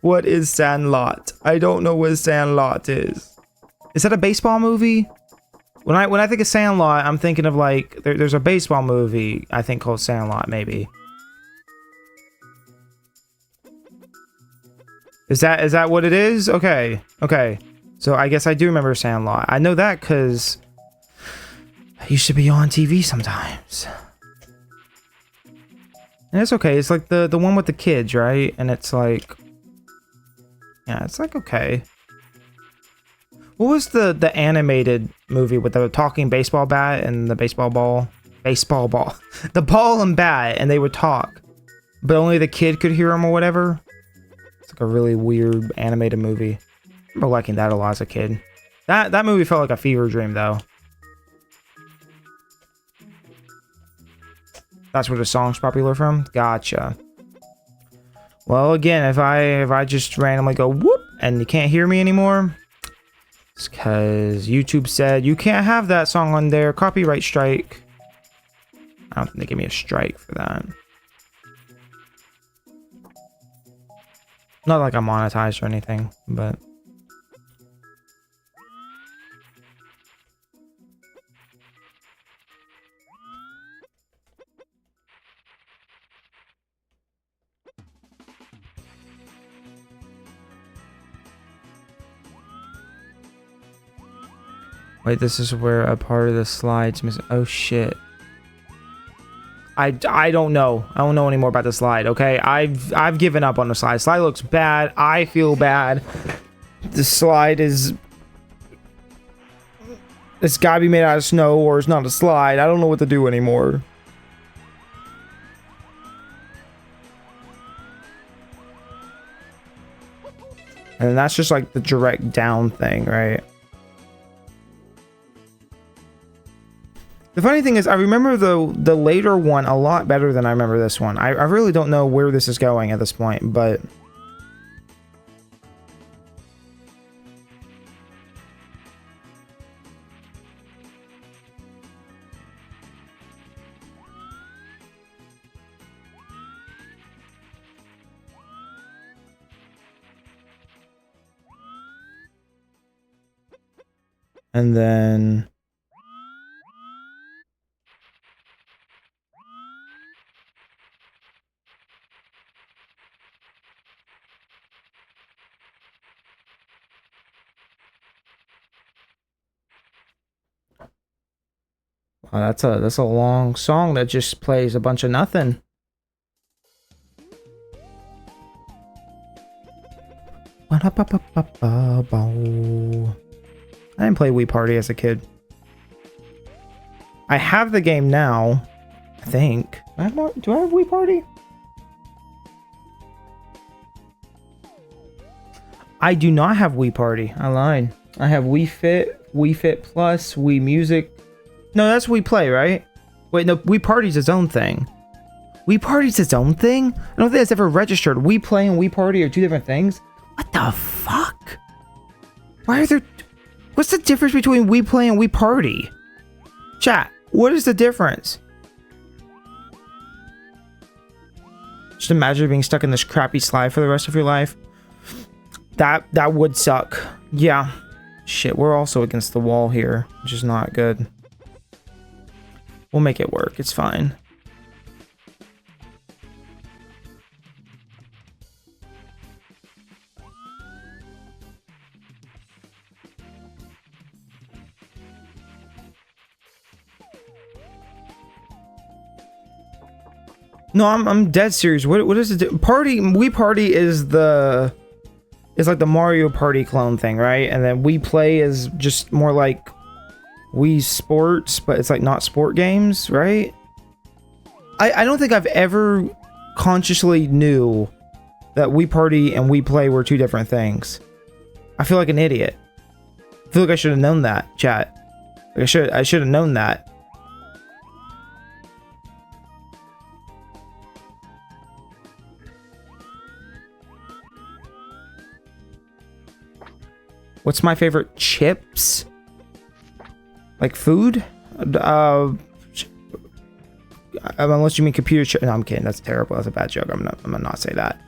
What is Sandlot? I don't know what Sandlot is. Is that a baseball movie? When I think of Sandlot, I'm thinking of like there's a baseball movie I think called Sandlot, maybe. Is that what it is? Okay. Okay. So I guess I do remember Sandlot. I know that because I used to be on TV sometimes. And it's okay. It's like the one with the kids, right? And it's like, yeah, it's like okay. What was the animated movie with the talking baseball bat and the baseball ball? Baseball ball. The ball and bat, and they would talk. But only the kid could hear them or whatever. It's like a really weird animated movie. I remember liking that a lot as a kid. That movie felt like a fever dream, though. That's where the song's popular from? Gotcha. Well, again, if I just randomly go whoop and you can't hear me anymore, it's because YouTube said you can't have that song on there. Copyright strike. I don't think they give me a strike for that. Not like I'm monetized or anything, but... Wait, this is where a part of the slide's missing. Oh, shit. I don't know. I don't know any more about the slide, okay? I've given up on the slide. Slide looks bad. I feel bad. The slide is... It's gotta be made out of snow or it's not a slide. I don't know what to do anymore. And that's just like the direct down thing, right? The funny thing is, I remember the later one a lot better than I remember this one. I really don't know where this is going at this point, but... And then... Wow, that's a long song that just plays a bunch of nothing. I I didn't play Wii Party as a kid. I have the game now, I think. Do I have Wii Party? I do not have Wii Party. I lied. I have Wii Fit, Wii Fit Plus, Wii Music. No, that's Wii Play, right? Wait, no, Wii Party's its own thing. Wii Party's its own thing? I don't think it's ever registered. Wii Play and Wii Party are two different things? What the fuck? Why are there... What's the difference between Wii Play and Wii Party? Chat, what is the difference? Just imagine being stuck in this crappy slide for the rest of your life. That would suck. Yeah. Shit, we're also against the wall here, which is not good. We'll make it work. It's fine. No, I'm dead serious. What is it? Party Wii Party is like the Mario Party clone thing, right? And then Wii Play is just more like Wii Sports, but it's like not sport games, right? I don't think I've ever consciously knew that Wii Party and Wii Play were two different things. I feel like an idiot. I feel like I should have known that, chat. Like I should have known that. What's my favorite chips? Like food? Unless you mean computer chip. No, I'm kidding. That's terrible. That's a bad joke. I'm gonna not say that.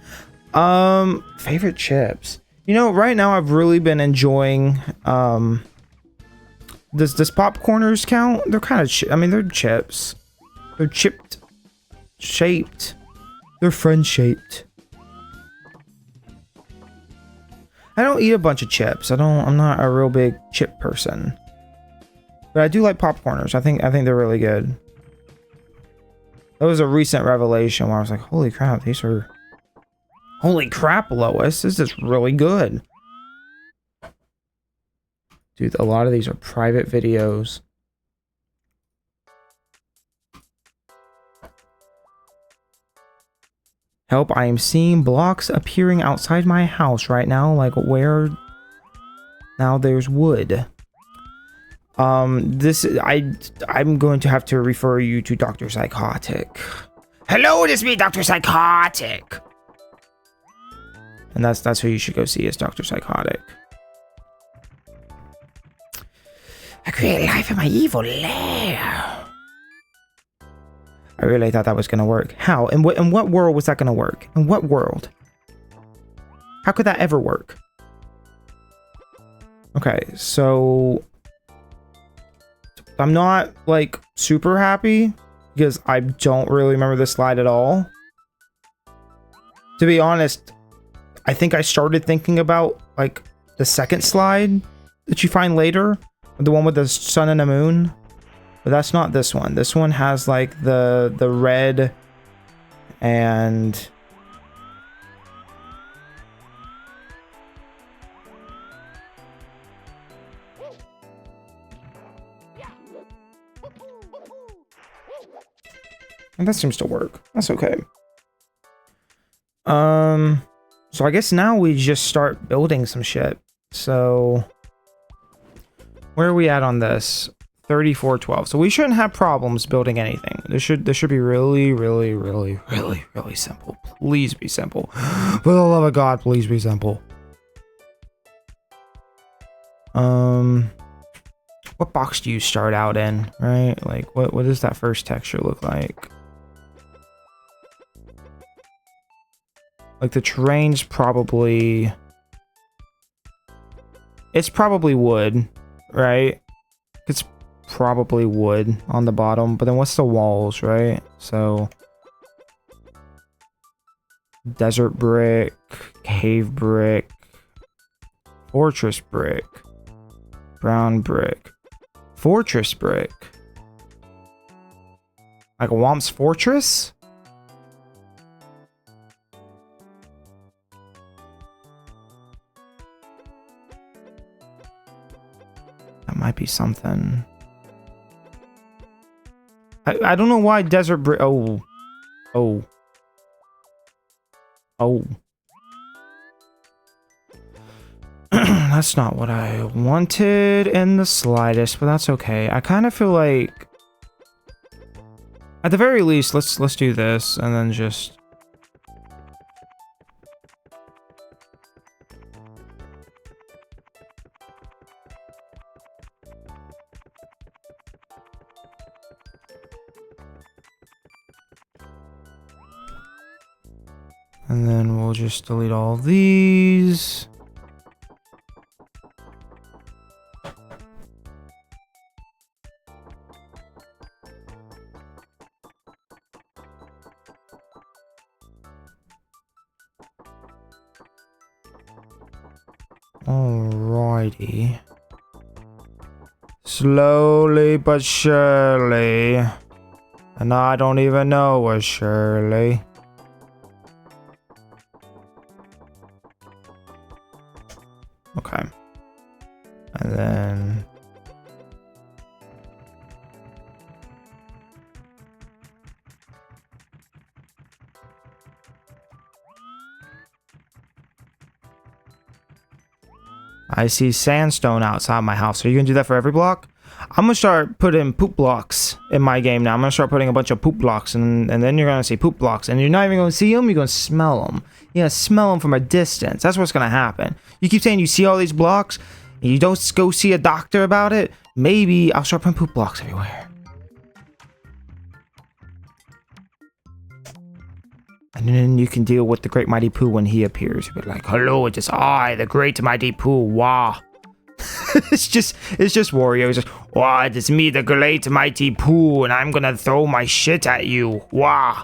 Favorite chips. You know, right now I've really been enjoying. Does popcorners count? They're kind of. I mean, they're chips. They're chipped, shaped. They're friend shaped. I don't eat a bunch of chips. I'm not a real big chip person. But I do like popcorners. I think they're really good. That was a recent revelation where I was like, holy crap, these are... Holy crap, Lois, this is really good. Dude, a lot of these are private videos. Help, I am seeing blocks appearing outside my house right now. Like, where? Now there's wood. I'm going to have to refer you to Dr. Psychotic. Hello, it is me, Dr. Psychotic. And that's who you should go see, is Dr. Psychotic. I create life in my evil lair. I really thought that was gonna work. How? In what world was that gonna work? In what world? How could that ever work? Okay, so I'm not like super happy because I don't really remember this slide at all. To be honest, I think I started thinking about like the second slide that you find later, the one with the sun and the moon. But that's not this one. This one has like the red and that seems to work. That's okay. So I guess now we just start building some shit. So where are we at on this? 3412. So we shouldn't have problems building anything. This should be really simple. Please be simple. For the love of God, please be simple. What box do you start out in, right? Like what does that first texture look like? Like the terrain's probably... It's probably wood, right? It's probably wood on the bottom, but then what's the walls, right? So desert brick, cave brick, fortress brick, brown brick, fortress brick. Like a Womp's fortress? Might be something. I don't know why desert bridge. Oh. Oh. Oh. That's not what I wanted in the slightest, but that's okay. I kind of feel like, at the very least, let's do this and then just. And then we'll just delete all these. Alrighty. Slowly but surely. And I don't even know where surely. Okay. And then... I see sandstone outside my house. Are you gonna do that for every block? I'm gonna start putting poop blocks in my game now. I'm gonna start putting a bunch of poop blocks, and then you're gonna see poop blocks, and you're not even gonna see them. You're gonna smell them. Yeah, smell them from a distance. That's what's gonna happen. You keep saying you see all these blocks, and you don't go see a doctor about it. Maybe I'll start putting poop blocks everywhere. And then you can deal with the Great Mighty Pooh when he appears. You'll be like, hello, it is I, the Great Mighty Pooh, wah. it's just Wario. It's just, wah, it is me, the Great Mighty Pooh, and I'm gonna throw my shit at you, wah.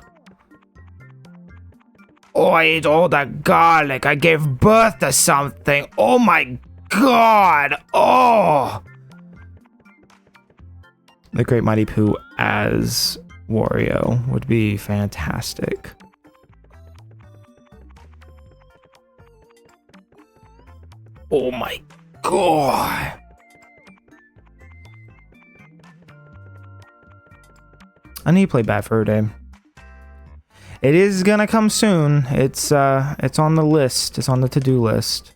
Oh, I ate all that garlic. I gave birth to something. Oh my god. Oh. The Great Mighty Pooh as Wario would be fantastic. Oh my god. I need to play Bad Fur Day. It is gonna come soon. It's on the list. It's on the to-do list.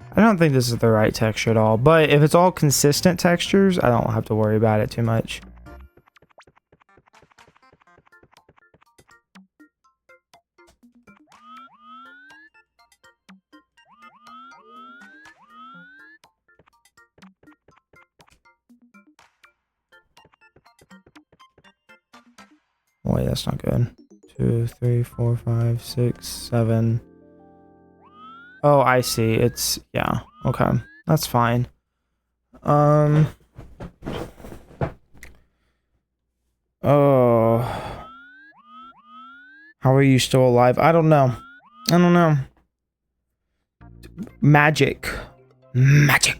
I don't think this is the right texture at all, but if it's all consistent textures, I don't have to worry about it too much. Oh, wait, that's not good. 2, 3, 4, 5, 6, 7. Oh, I see. It's, yeah. Okay. That's fine. Oh. How are you still alive? I don't know. I don't know. Magic. Magic.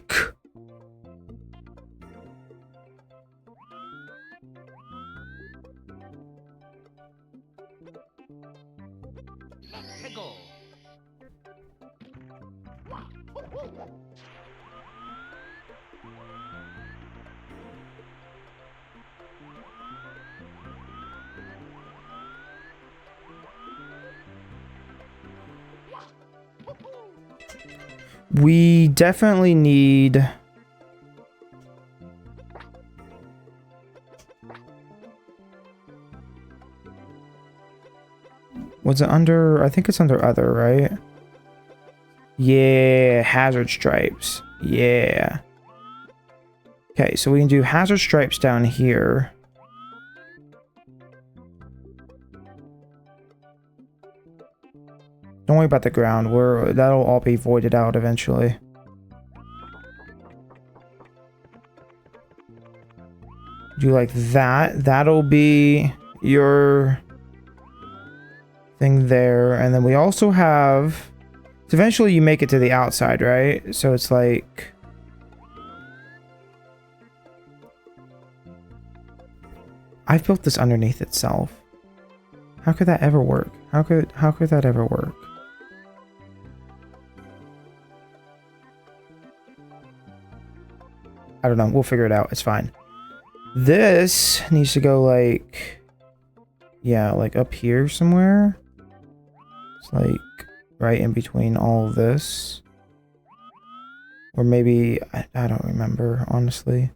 We definitely need... Was it under... I think it's under other, right? Yeah, hazard stripes. Yeah. Okay, so we can do hazard stripes down here. Don't worry about the ground. That'll all be voided out eventually. Do like that. That'll be your thing there. And then we also have... So eventually you make it to the outside, right? So it's like... I've built this underneath itself. How could that ever work? How could that ever work? I don't know. We'll figure it out. It's fine. This needs to go like... Yeah, like up here somewhere. It's like right in between all of this. Or maybe... I don't remember, honestly.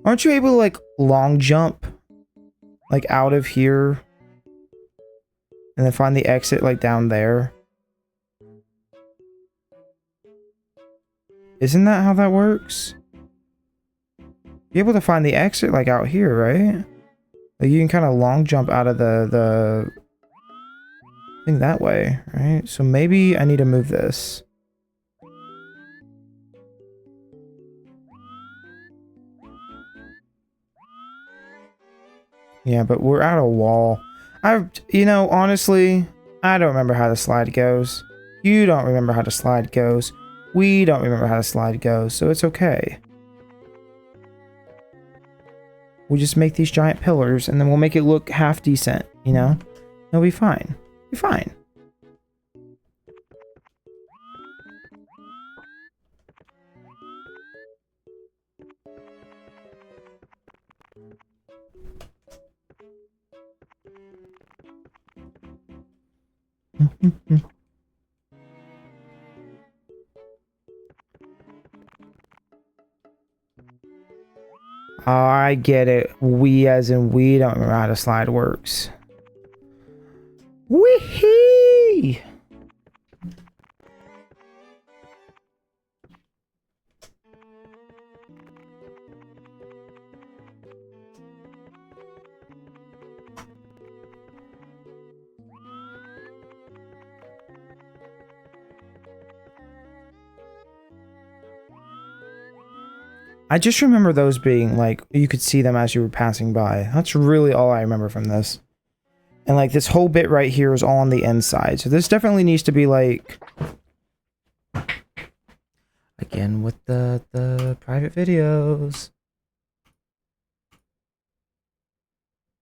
Aren't you able to like long jump? Like out of here? And then find the exit like down there? Isn't that how that works? Be able to find the exit like out here, right? Like you can kind of long jump out of the thing that way, right? So maybe I need to move this. Yeah, but we're at a wall. You know, honestly, I don't remember how the slide goes. You don't remember how the slide goes. We don't remember how the slide goes, so it's okay. We'll just make these giant pillars, and then we'll make it look half decent, you know? It'll be fine. It'll be fine. Oh, I get it. We as in we don't remember how the slide works. Wee-hee! I just remember those being like, you could see them as you were passing by. That's really all I remember from this. And like this whole bit right here is all on the inside. So this definitely needs to be like... Again with the private videos.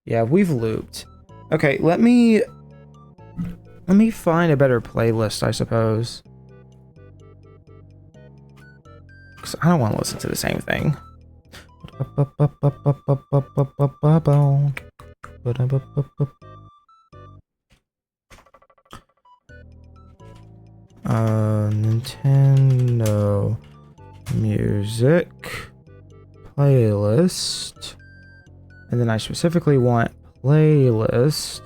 Yeah, we've looped. Okay, let me find a better playlist, I suppose. Because I don't want to listen to the same thing. Nintendo music playlist. And then I specifically want playlist.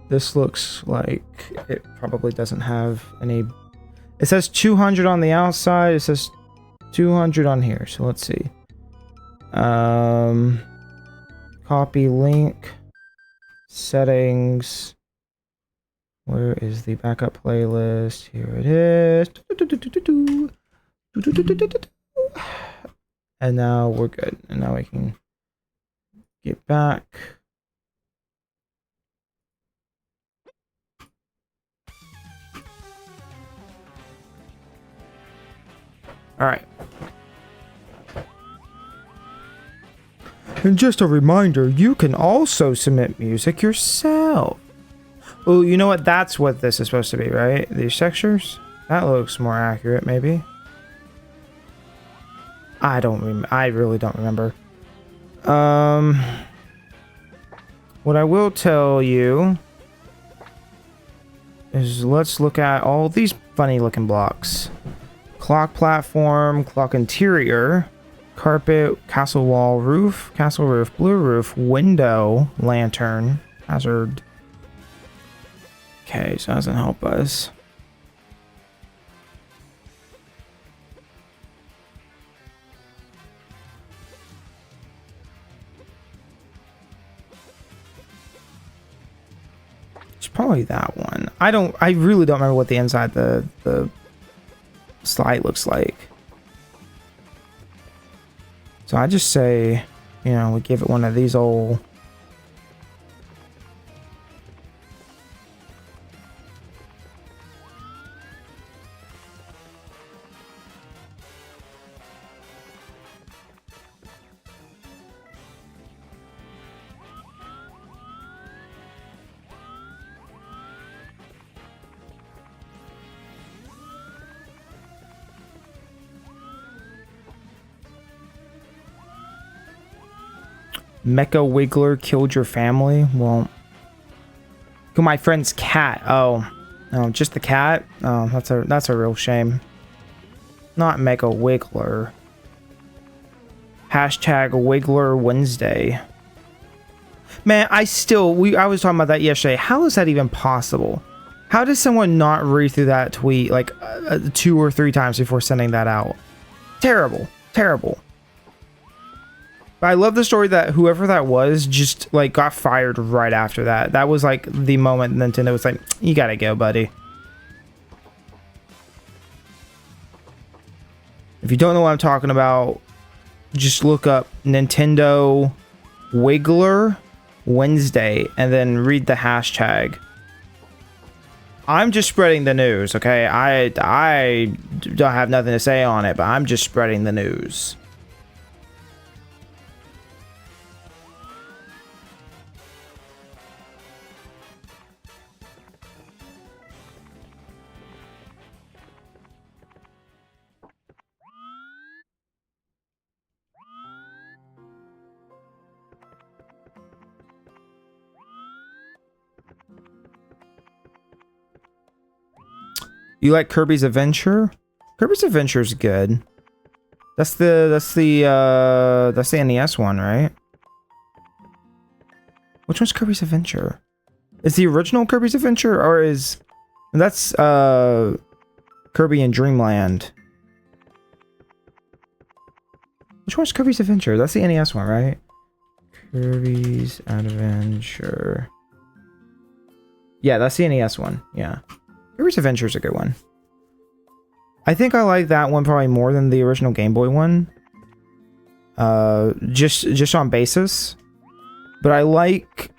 This looks like it probably doesn't have any... It says 200 on the outside. It says 200 on here. So let's see. Copy link. Settings. Where is the backup playlist? Here it is. And now we're good. And now we can get back. All right. And just a reminder, you can also submit music yourself. Oh, you know what? That's what this is supposed to be, right? These textures? That looks more accurate, maybe. I really don't remember. What I will tell you is let's look at all these funny looking blocks. Clock platform, clock interior, carpet, castle wall, roof, castle roof, blue roof, window, lantern, hazard. Okay, so that doesn't help us. It's probably that one. I really don't remember what the inside the slide looks like. So I just say, you know, we give it one of these old... Mecha Wiggler killed your family? Well, my friend's cat. Oh, just the cat. Oh, that's a real shame. Not Mecha Wiggler. Hashtag Wiggler Wednesday. Man, I was talking about that yesterday. How is that even possible? How does someone not read through that tweet like 2 or 3 times before sending that out? Terrible, terrible. But I love the story that whoever that was just like got fired right after that. That was like the moment Nintendo was like, you gotta go, buddy. If you don't know what I'm talking about, just look up Nintendo Wiggler Wednesday and then read the hashtag. I'm just spreading the news, okay? I don't have nothing to say on it, but I'm just spreading the news. You like Kirby's Adventure? Kirby's Adventure is good. That's the NES one, right? Which one's Kirby's Adventure? Is the original Kirby's Adventure or is that's Kirby in Dreamland? Which one's Kirby's Adventure? That's the NES one, right? Kirby's Adventure. Yeah, that's the NES one. Yeah. Kirby's Adventure is a good one. I think I like that one probably more than the original Game Boy one. Just on basis. But I like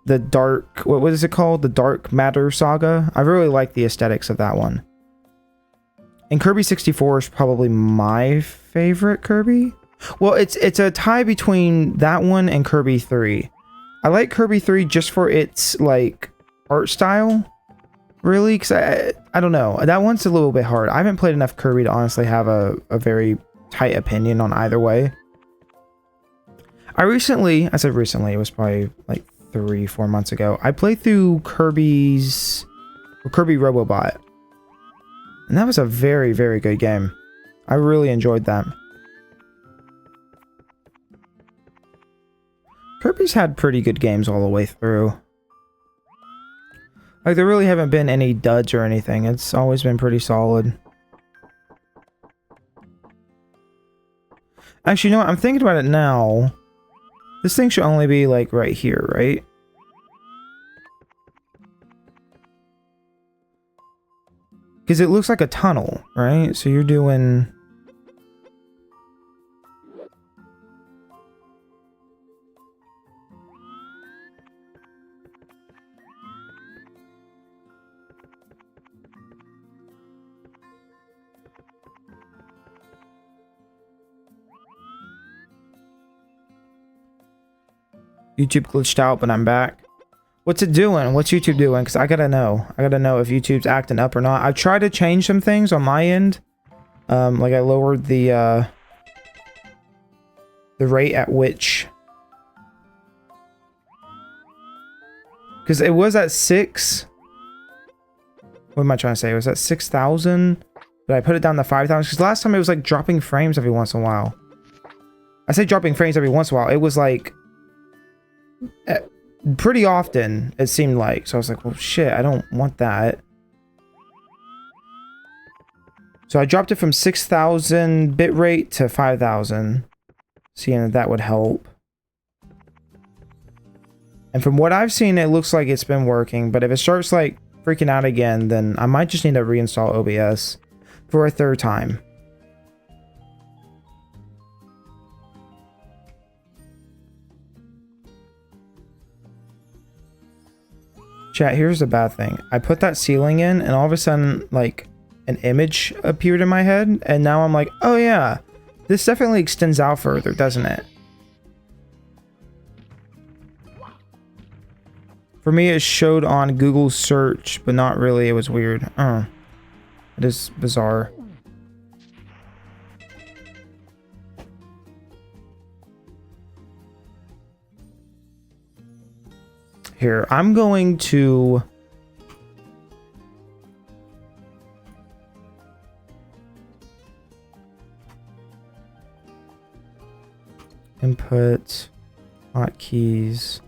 the dark... What is it called? The Dark Matter Saga. I really like the aesthetics of that one. And Kirby 64 is probably my favorite Kirby. Well, it's a tie between that one and Kirby 3. I like Kirby 3 just for its, like, art style. Really? Because I don't know. That one's a little bit hard. I haven't played enough Kirby to honestly have a very tight opinion on either way. I said recently, it was probably like 3-4 months ago. I played through Kirby Robobot. And that was a very, very good game. I really enjoyed that. Kirby's had pretty good games all the way through. Like, there really haven't been any duds or anything. It's always been pretty solid. Actually, you know what? I'm thinking about it now. This thing should only be, like, right here, right? Because it looks like a tunnel, right? So you're doing... YouTube glitched out, but I'm back. What's it doing? What's YouTube doing? Because I gotta know. I gotta know if YouTube's acting up or not. I've tried to change some things on my end. Like I lowered the rate at which... Because it was at 6... What am I trying to say? It was at 6,000. But I put it down to 5,000. Because last time it was like dropping frames every once in a while. I say dropping frames every once in a while. It was like... pretty often, it seemed like. So I was like, well, shit, I don't want that. So I dropped it from 6,000 bitrate to 5,000. Seeing that would help. And from what I've seen, it looks like it's been working. But if it starts like freaking out again, then I might just need to reinstall OBS for a third time. Chat, here's the bad thing. I put that ceiling in and all of a sudden like an image appeared in my head. And now I'm like, oh yeah, this definitely extends out further, doesn't it? For me, it showed on Google search, but not really. It was weird. It is bizarre. Here, I'm going to input hotkeys.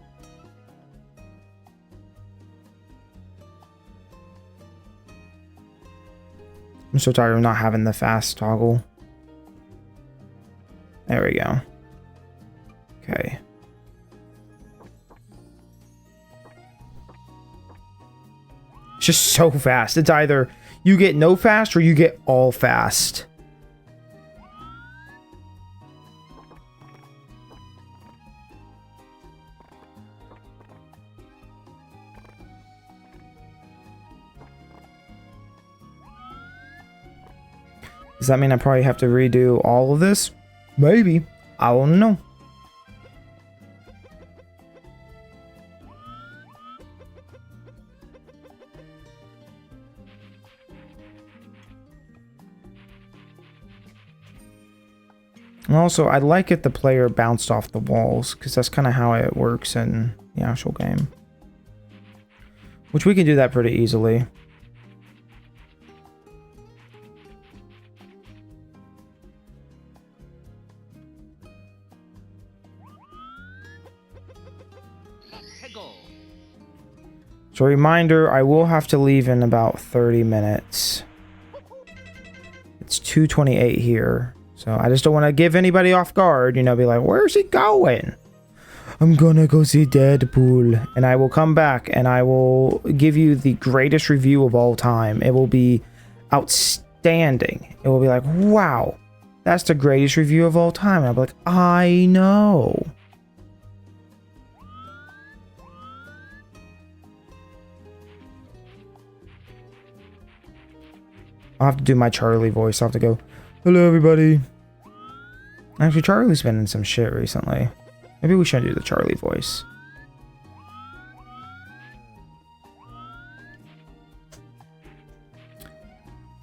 I'm so tired of not having the fast toggle. There we go. Okay. It's just so fast. It's either you get no fast or you get all fast. Does that mean I probably have to redo all of this? Maybe. I don't know. And also, I'd like it the player bounced off the walls, because that's kind of how it works in the actual game. Which we can do that pretty easily. So reminder, I will have to leave in about 30 minutes. It's 2:28 here. So I just don't want to give anybody off guard, you know, be like, where's he going? I'm gonna go see Deadpool. And I will come back and I will give you the greatest review of all time. It will be outstanding. It will be like, wow, that's the greatest review of all time. And I'll be like, I know. I'll have to do my Charlie voice. I'll have to go, hello everybody. Actually, Charlie's been in some shit recently. Maybe we shouldn't do the Charlie voice.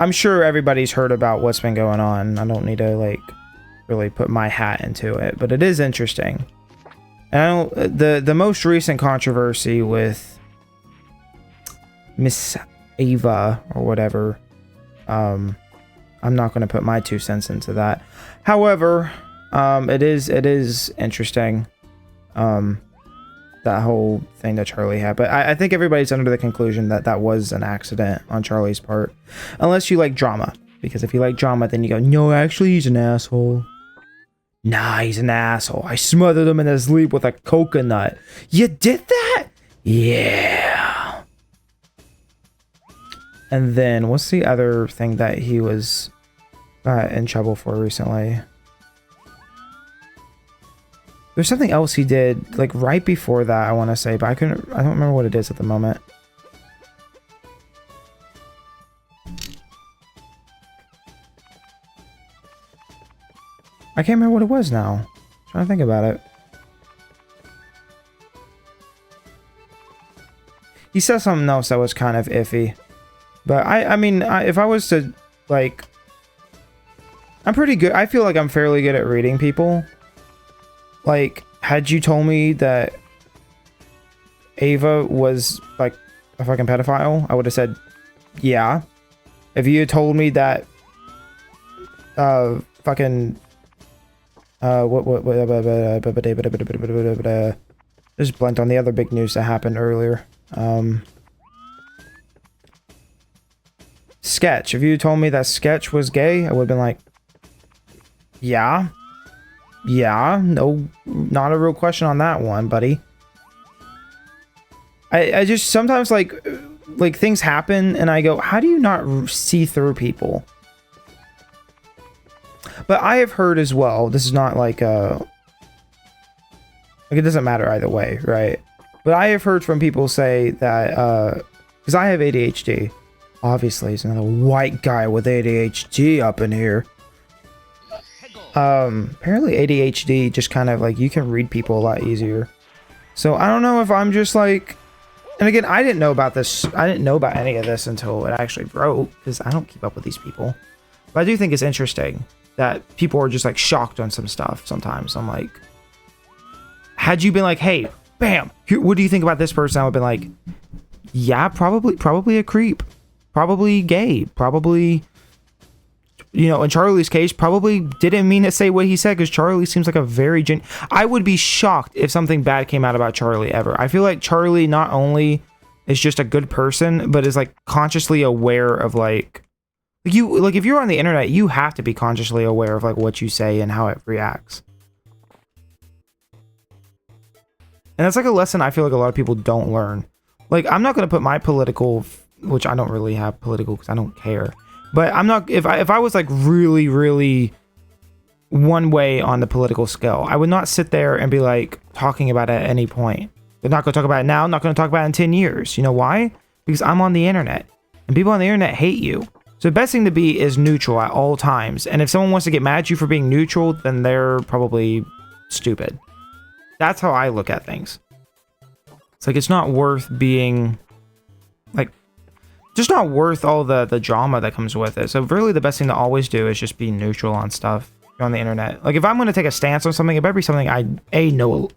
I'm sure everybody's heard about what's been going on. I don't need to, like, really put my hat into it, but it is interesting. And I don't, the most recent controversy with Miss Ava or whatever, I'm not going to put my 2 cents into that. However, it is interesting, that whole thing that Charlie had. But I think everybody's under the conclusion that that was an accident on Charlie's part. Unless you like drama. Because if you like drama, then you go, no, actually, he's an asshole. Nah, he's an asshole. I smothered him in his sleep with a coconut. You did that? Yeah. And then, what's the other thing that he was in trouble for recently? There's something else he did, like, right before that, I want to say, but I don't remember what it is at the moment. I can't remember what it was now. I'm trying to think about it. He said something else that was kind of iffy. But I mean, if I was to, like... I'm pretty good. I feel like I'm fairly good at reading people. Like, had you told me that Ava was, like, a fucking pedophile, I would have said, yeah. If you had told me that, fucking... just blanked on the other big news that happened earlier. Sketch. If you told me that Sketch was gay, I would have been like, yeah. Yeah, no, not a real question on that one, buddy. I just sometimes like things happen and I go, how do you not see through people? But I have heard as well, this is not like it doesn't matter either way, right? But I have heard from people say that because I have ADHD. Obviously, it's another white guy with ADHD up in here. Apparently ADHD just kind of like, you can read people a lot easier. So I don't know if I'm just like, and again, I didn't know about this. I didn't know about any of this until it actually broke, because I don't keep up with these people. But I do think it's interesting that people are just like shocked on some stuff sometimes. I'm like, had you been like, hey, bam, what do you think about this person? I would have been like, yeah, probably a creep, probably gay, probably, you know, in Charlie's case, probably didn't mean to say what he said, because Charlie seems like a very I would be shocked if something bad came out about Charlie ever. I feel like Charlie not only is just a good person, but is like consciously aware of like if you're on the internet, you have to be consciously aware of like what you say and how it reacts. And that's like a lesson I feel like a lot of people don't learn. Like, I'm not going to put my political, which I don't really have political because I don't care. But I'm not, if I was like really, really one way on the political scale, I would not sit there and be like talking about it at any point. They're not going to talk about it now, not going to talk about it in 10 years. You know why? Because I'm on the internet and people on the internet hate you. So the best thing to be is neutral at all times. And if someone wants to get mad at you for being neutral, then they're probably stupid. That's how I look at things. It's like, it's not worth being like, just not worth all the drama that comes with it. So really the best thing to always do is just be neutral on stuff on the internet. Like, if I'm going to take a stance on something, it better be something I know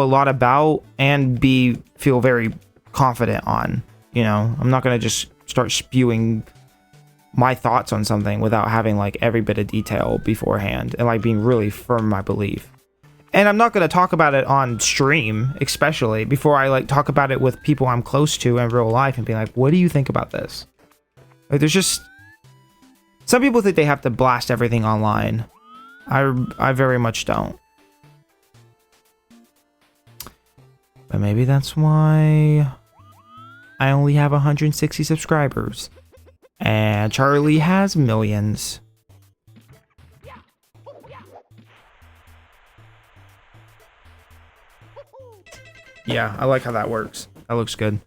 a lot about, and B, feel very confident on. You know, I'm not going to just start spewing my thoughts on something without having like every bit of detail beforehand and like being really firm in my belief. And I'm not going to talk about it on stream, especially before I like talk about it with people I'm close to in real life and be like, what do you think about this? Like, there's just some people think they have to blast everything online. I very much don't. But maybe that's why I only have 160 subscribers and Charlie has millions. Yeah, I like how that works. That looks good.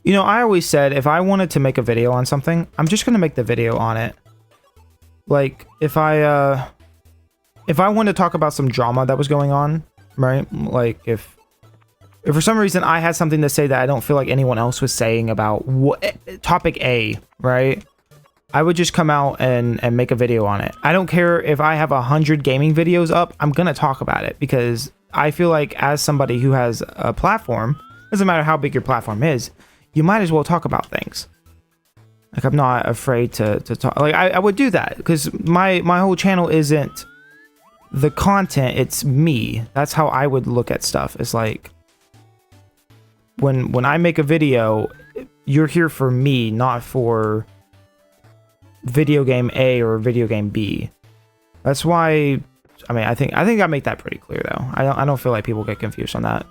You know, I always said if I wanted to make a video on something, I'm just going to make the video on it. Like, if I wanted to talk about some drama that was going on, right? Like, if for some reason I had something to say that I don't feel like anyone else was saying about topic A, right? I would just come out and make a video on it. I don't care if I have 100 gaming videos up, I'm gonna talk about it, because I feel like as somebody who has a platform, doesn't matter how big your platform is, you might as well talk about things. Like, I'm not afraid to talk. Like, I would do that because my whole channel isn't the content, it's me. That's how I would look at stuff. It's like, when I make a video, you're here for me, not for video game A or video game B. That's why, I mean, I think I make that pretty clear though. I don't feel like people get confused on that.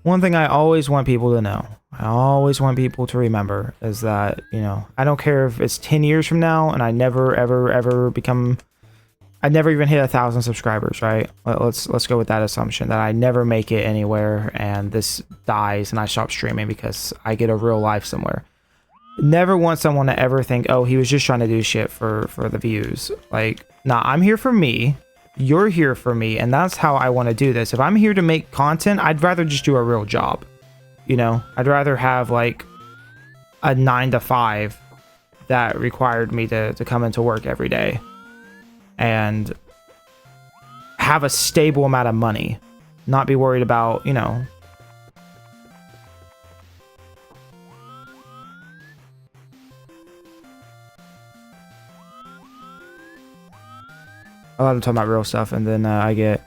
One thing I always want people to know, I always want people to remember, is that, you know, I don't care if it's 10 years from now and I never, ever become, I never even hit 1,000 subscribers, right? Let's go with that assumption, that I never make it anywhere and this dies and I stop streaming because I get a real life somewhere. Never want someone to ever think, oh, he was just trying to do shit for the views. Like, nah, I'm here for me. You're here for me, and that's how I want to do this. If I'm here to make content, I'd rather just do a real job. You know, I'd rather have like a 9 to 5 that required me to come into work every day and have a stable amount of money, not be worried about, you know, A lot of them talking about real stuff, and then I get,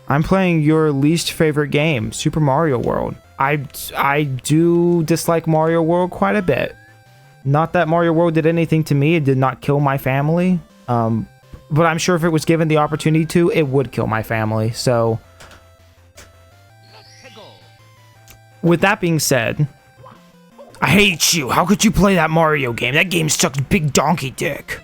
I'm playing your least favorite game, Super Mario World. I do dislike Mario World quite a bit. Not that Mario World did anything to me. It did not kill my family. But I'm sure if it was given the opportunity to, it would kill my family. So, with that being said, I hate you. How could you play that Mario game? That game sucks big donkey dick.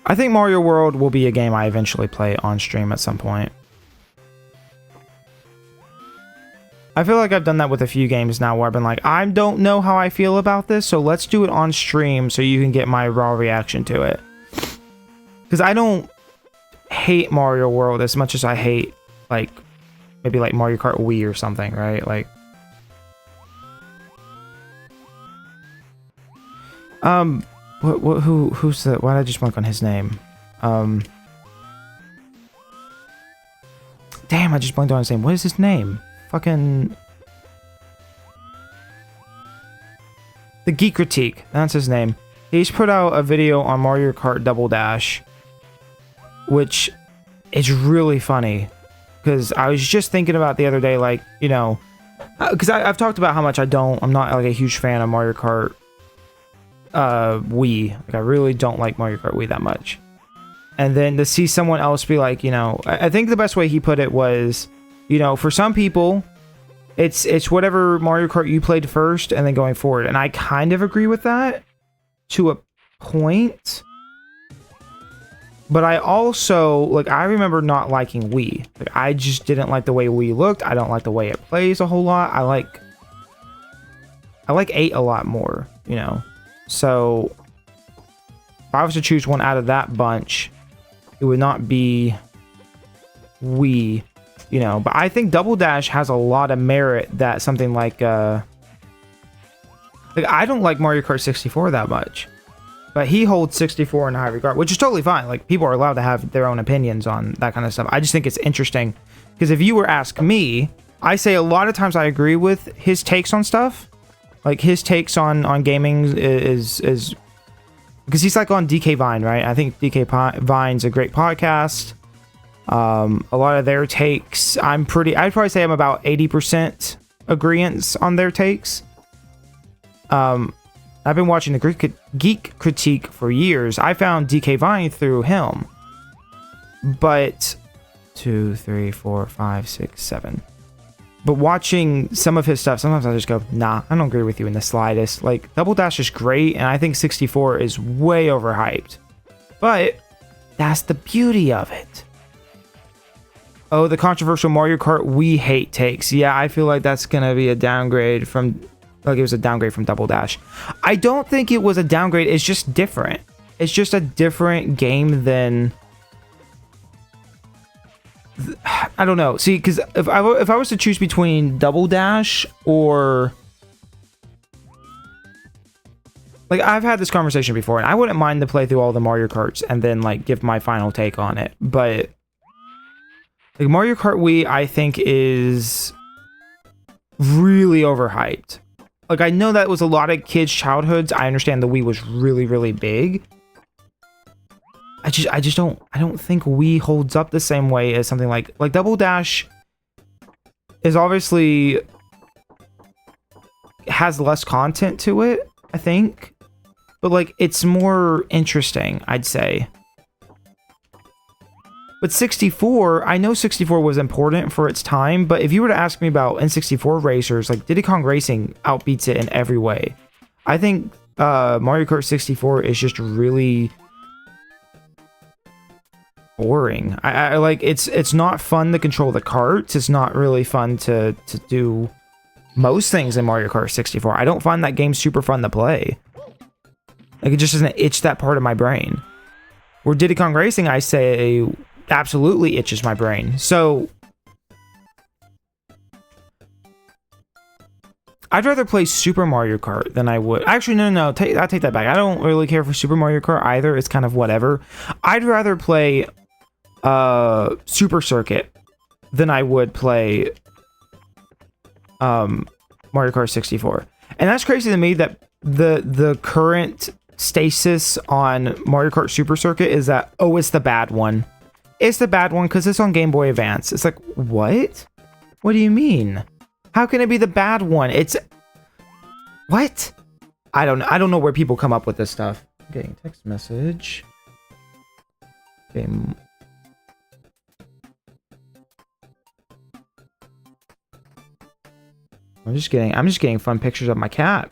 I think Mario World will be a game I eventually play on stream at some point. I feel like I've done that with a few games now where I've been like, I don't know how I feel about this, so let's do it on stream so you can get my raw reaction to it. Because I don't hate Mario World as much as I hate, like, maybe like Mario Kart Wii or something, right? Like, who's the, why did I just blank on his name? Damn, I just blanked on his name. What is his name? Fucking... The Geek Critique, that's his name. He's put out a video on Mario Kart Double Dash, which is really funny. Because I was just thinking about the other day, like, you know... Because I've talked about how much I'm not like a huge fan of Mario Kart Wii. Like, I really don't like Mario Kart Wii that much. And then to see someone else be like, you know... I think the best way he put it was... You know, for some people, it's whatever Mario Kart you played first and then going forward. And I kind of agree with that to a point. But I also, like, I remember not liking Wii. Like, I just didn't like the way Wii looked. I don't like the way it plays a whole lot. I like 8 a lot more, you know. So, if I was to choose one out of that bunch, it would not be Wii. You know, but I think Double Dash has a lot of merit that something like I don't like Mario Kart 64 that much, but he holds 64 in high regard, which is totally fine. Like, people are allowed to have their own opinions on that kind of stuff. I just think it's interesting because if you were to ask me, I say a lot of times I agree with his takes on stuff. Like, his takes on gaming is because he's like on DK Vine, right? I think DK Vine's a great podcast. A lot of their takes, I'd probably say I'm about 80% agreeance on their takes. I've been watching the Geek Critique for years. I found DK Vine through him. But 2, 3, 4, 5, 6, 7. But watching some of his stuff, sometimes I just go, nah, I don't agree with you in the slightest. Like, Double Dash is great, and I think 64 is way overhyped. But that's the beauty of it. Oh, the controversial Mario Kart Wii hate takes. Yeah, I feel like that's going to be a downgrade from... Like, it was a downgrade from Double Dash. I don't think it was a downgrade. It's just different. It's just a different game than... I don't know. See, because if I was to choose between Double Dash or... Like, I've had this conversation before, and I wouldn't mind to play through all the Mario Karts and then, like, give my final take on it. But... Like, Mario Kart Wii, I think, is really overhyped. Like, I know that was a lot of kids' childhoods. I understand the Wii was really, really big. I don't think Wii holds up the same way as something like Double Dash is obviously has less content to it, I think. But, like, it's more interesting, I'd say. But 64, I know 64 was important for its time, but if you were to ask me about N64 racers, like, Diddy Kong Racing outbeats it in every way. I think Mario Kart 64 is just really boring. I like, it's not fun to control the carts. It's not really fun to do most things in Mario Kart 64. I don't find that game super fun to play. Like, it just doesn't itch that part of my brain. Where Diddy Kong Racing, I say... absolutely itches my brain. So I'd rather play Super Mario Kart than I would. Actually, no, I'll take that back. I don't really care for Super Mario Kart either. It's kind of whatever. I'd rather play Super Circuit than I would play Mario Kart 64. And that's crazy to me that the current stasis on Mario Kart Super Circuit is that, oh, it's the bad one. It's the bad one because it's on Game Boy Advance. It's like, what? What do you mean? How can it be the bad one? It's... What? I don't know where people come up with this stuff. Getting text message. Okay. I'm just getting fun pictures of my cat.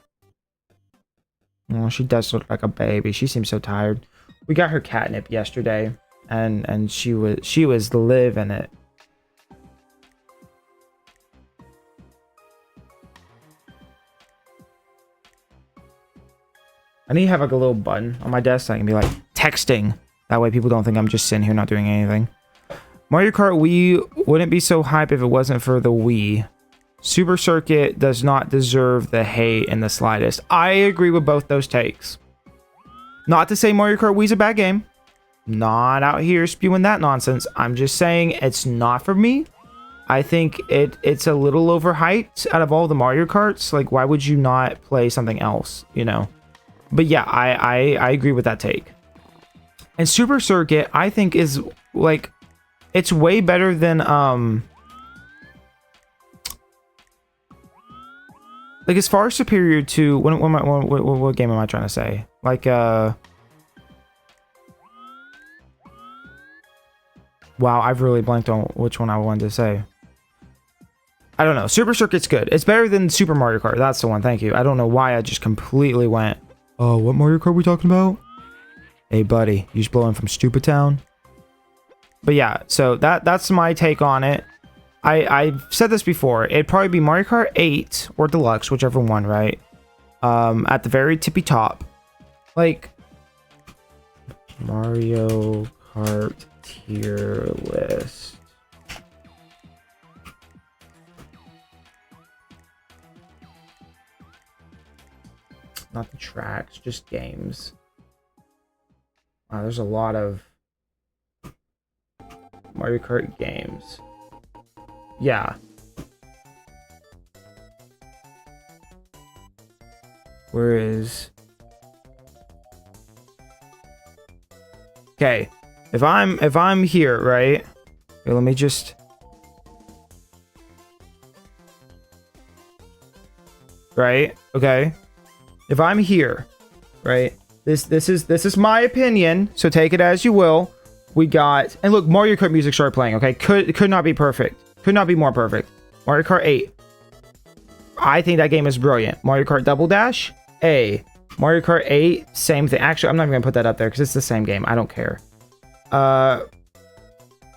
Oh, she does look like a baby. She seems so tired. We got her catnip yesterday, and she was living it. I need to have like a little button on my desk so I can be like texting. That way people don't think I'm just sitting here not doing anything. Mario Kart Wii wouldn't be so hype if it wasn't for the Wii. Super Circuit does not deserve the hate in the slightest. I agree with both those takes. Not to say Mario Kart Wii's a bad game. Not out here spewing that nonsense. I'm just saying it's not for me. I think it's a little overhyped out of all the Mario Karts. Like, why would you not play something else, you know? But yeah, I agree with that take. And Super Circuit, I think, is like, it's way better than like, as far superior to what game am I trying to say? Like wow, I've really blanked on which one I wanted to say. I don't know. Super Circuit's good. It's better than Super Mario Kart. That's the one. Thank you. I don't know why I just completely went, oh, what Mario Kart are we talking about? Hey, buddy, you just blowing from Stupid Town? But yeah, so that's my take on it. I've said this before. It'd probably be Mario Kart 8 or Deluxe, whichever one, right? At the very tippy top. Like, Mario Kart tier list. Not the tracks, just games. Wow, there's a lot of Mario Kart games. Yeah. Where is... Okay. If I'm here, right? Okay, let me just... Right? Okay. If I'm here, right? This is my opinion, so take it as you will. We got... And look, Mario Kart music started playing, okay? Could not be perfect. Could not be more perfect. Mario Kart 8. I think that game is brilliant. Mario Kart Double Dash, A. Mario Kart 8, same thing. Actually, I'm not even gonna put that up there because it's the same game. I don't care.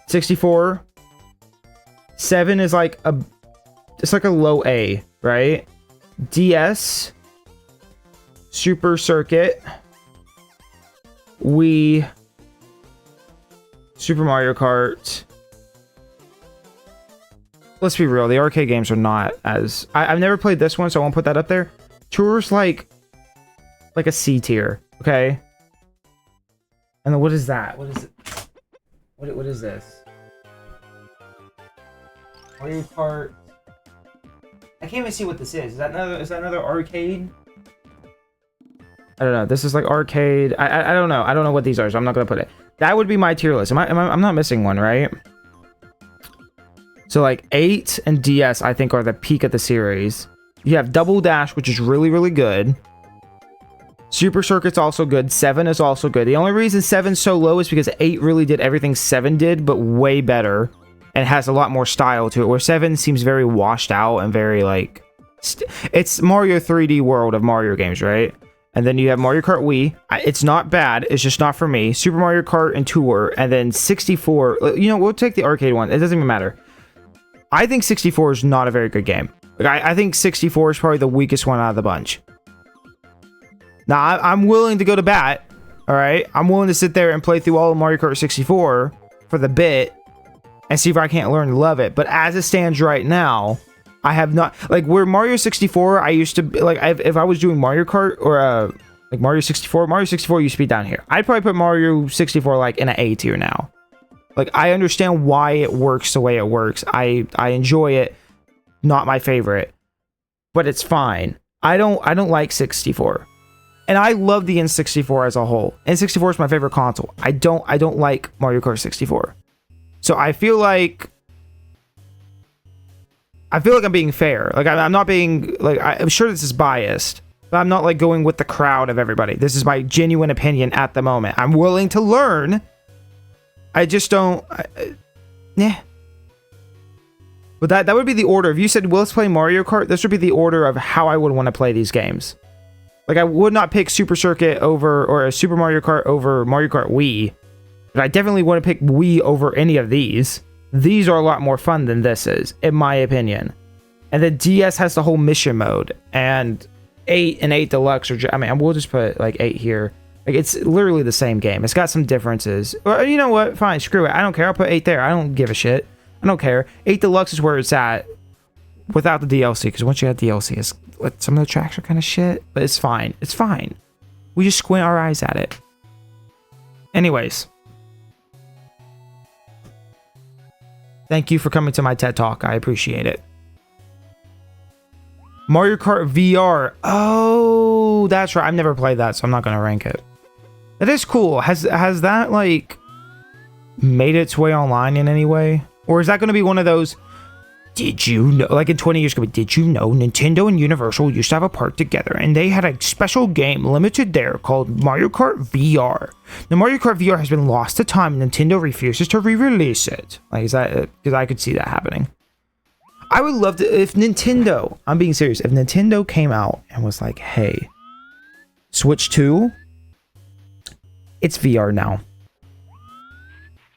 64. 7 is like a... It's like a low A, right? DS. Super Circuit. Wii. Super Mario Kart. Let's be real, the arcade games are not as... I've never played this one, so I won't put that up there. Tour's like a C tier, okay? And then what is that? What is it? What is this? Mario Kart... I can't even see what this is. Is that another arcade? I don't know. This is like arcade. I don't know. I don't know what these are, so I'm not gonna put it. That would be my tier list. I'm not missing one, right? So like 8 and DS, I think, are the peak of the series. You have Double Dash, which is really, really good. Super Circuit's also good. 7 is also good. The only reason 7's so low is because 8 really did everything 7 did, but way better. And has a lot more style to it, where 7 seems very washed out and very like... It's Mario 3D World of Mario games, right? And then you have Mario Kart Wii. It's not bad. It's just not for me. Super Mario Kart and Tour. And then 64. You know, we'll take the arcade one. It doesn't even matter. I think 64 is not a very good game. Like, I think 64 is probably the weakest one out of the bunch. Now, I'm willing to go to bat. All right? I'm willing to sit there and play through all of Mario Kart 64 for the bit and see if I can't learn to love it. But as it stands right now, I have not... Like, where Mario 64, I used to... Like, if I was doing Mario Kart or, like, Mario 64 used to be down here. I'd probably put Mario 64, like, in an A tier now. Like, I understand why it works the way it works. I enjoy it. Not my favorite. But it's fine. I don't like 64. And I love the N64 as a whole. N64 is my favorite console. I don't like Mario Kart 64. So I feel like I'm being fair. Like I'm not being like I'm sure this is biased, but I'm not like going with the crowd of everybody. This is my genuine opinion at the moment. I'm willing to learn. I just don't. Yeah. But that would be the order. If you said, well, let's play Mario Kart, this would be the order of how I would want to play these games. Like, I would not pick Super Circuit over, or a Super Mario Kart over Mario Kart Wii. But I definitely want to pick Wii over any of these. These are a lot more fun than this is, in my opinion. And the DS has the whole mission mode. And 8 and 8 Deluxe are I mean, we'll just put, like, 8 here. Like, it's literally the same game. It's got some differences. Or, you know what? Fine, screw it. I don't care. I'll put 8 there. I don't give a shit. I don't care. 8 Deluxe is where it's at without the DLC, because once you have DLC, it's, some of the tracks are kind of shit, but it's fine. It's fine. We just squint our eyes at it. Anyways. Thank you for coming to my TED Talk. I appreciate it. Mario Kart VR. Oh, that's right. I've never played that, so I'm not going to rank it. That is cool. Has that, like, made its way online in any way? Or is that going to be one of those, did you know, like in 20 years ago, did you know Nintendo and Universal used to have a part together and they had a special game limited there called Mario Kart VR. The Mario Kart VR has been lost to time and Nintendo refuses to re-release it. Like, is that, because I could see that happening. I would love to, if Nintendo, I'm being serious, if Nintendo came out and was like, hey, Switch 2, it's VR now.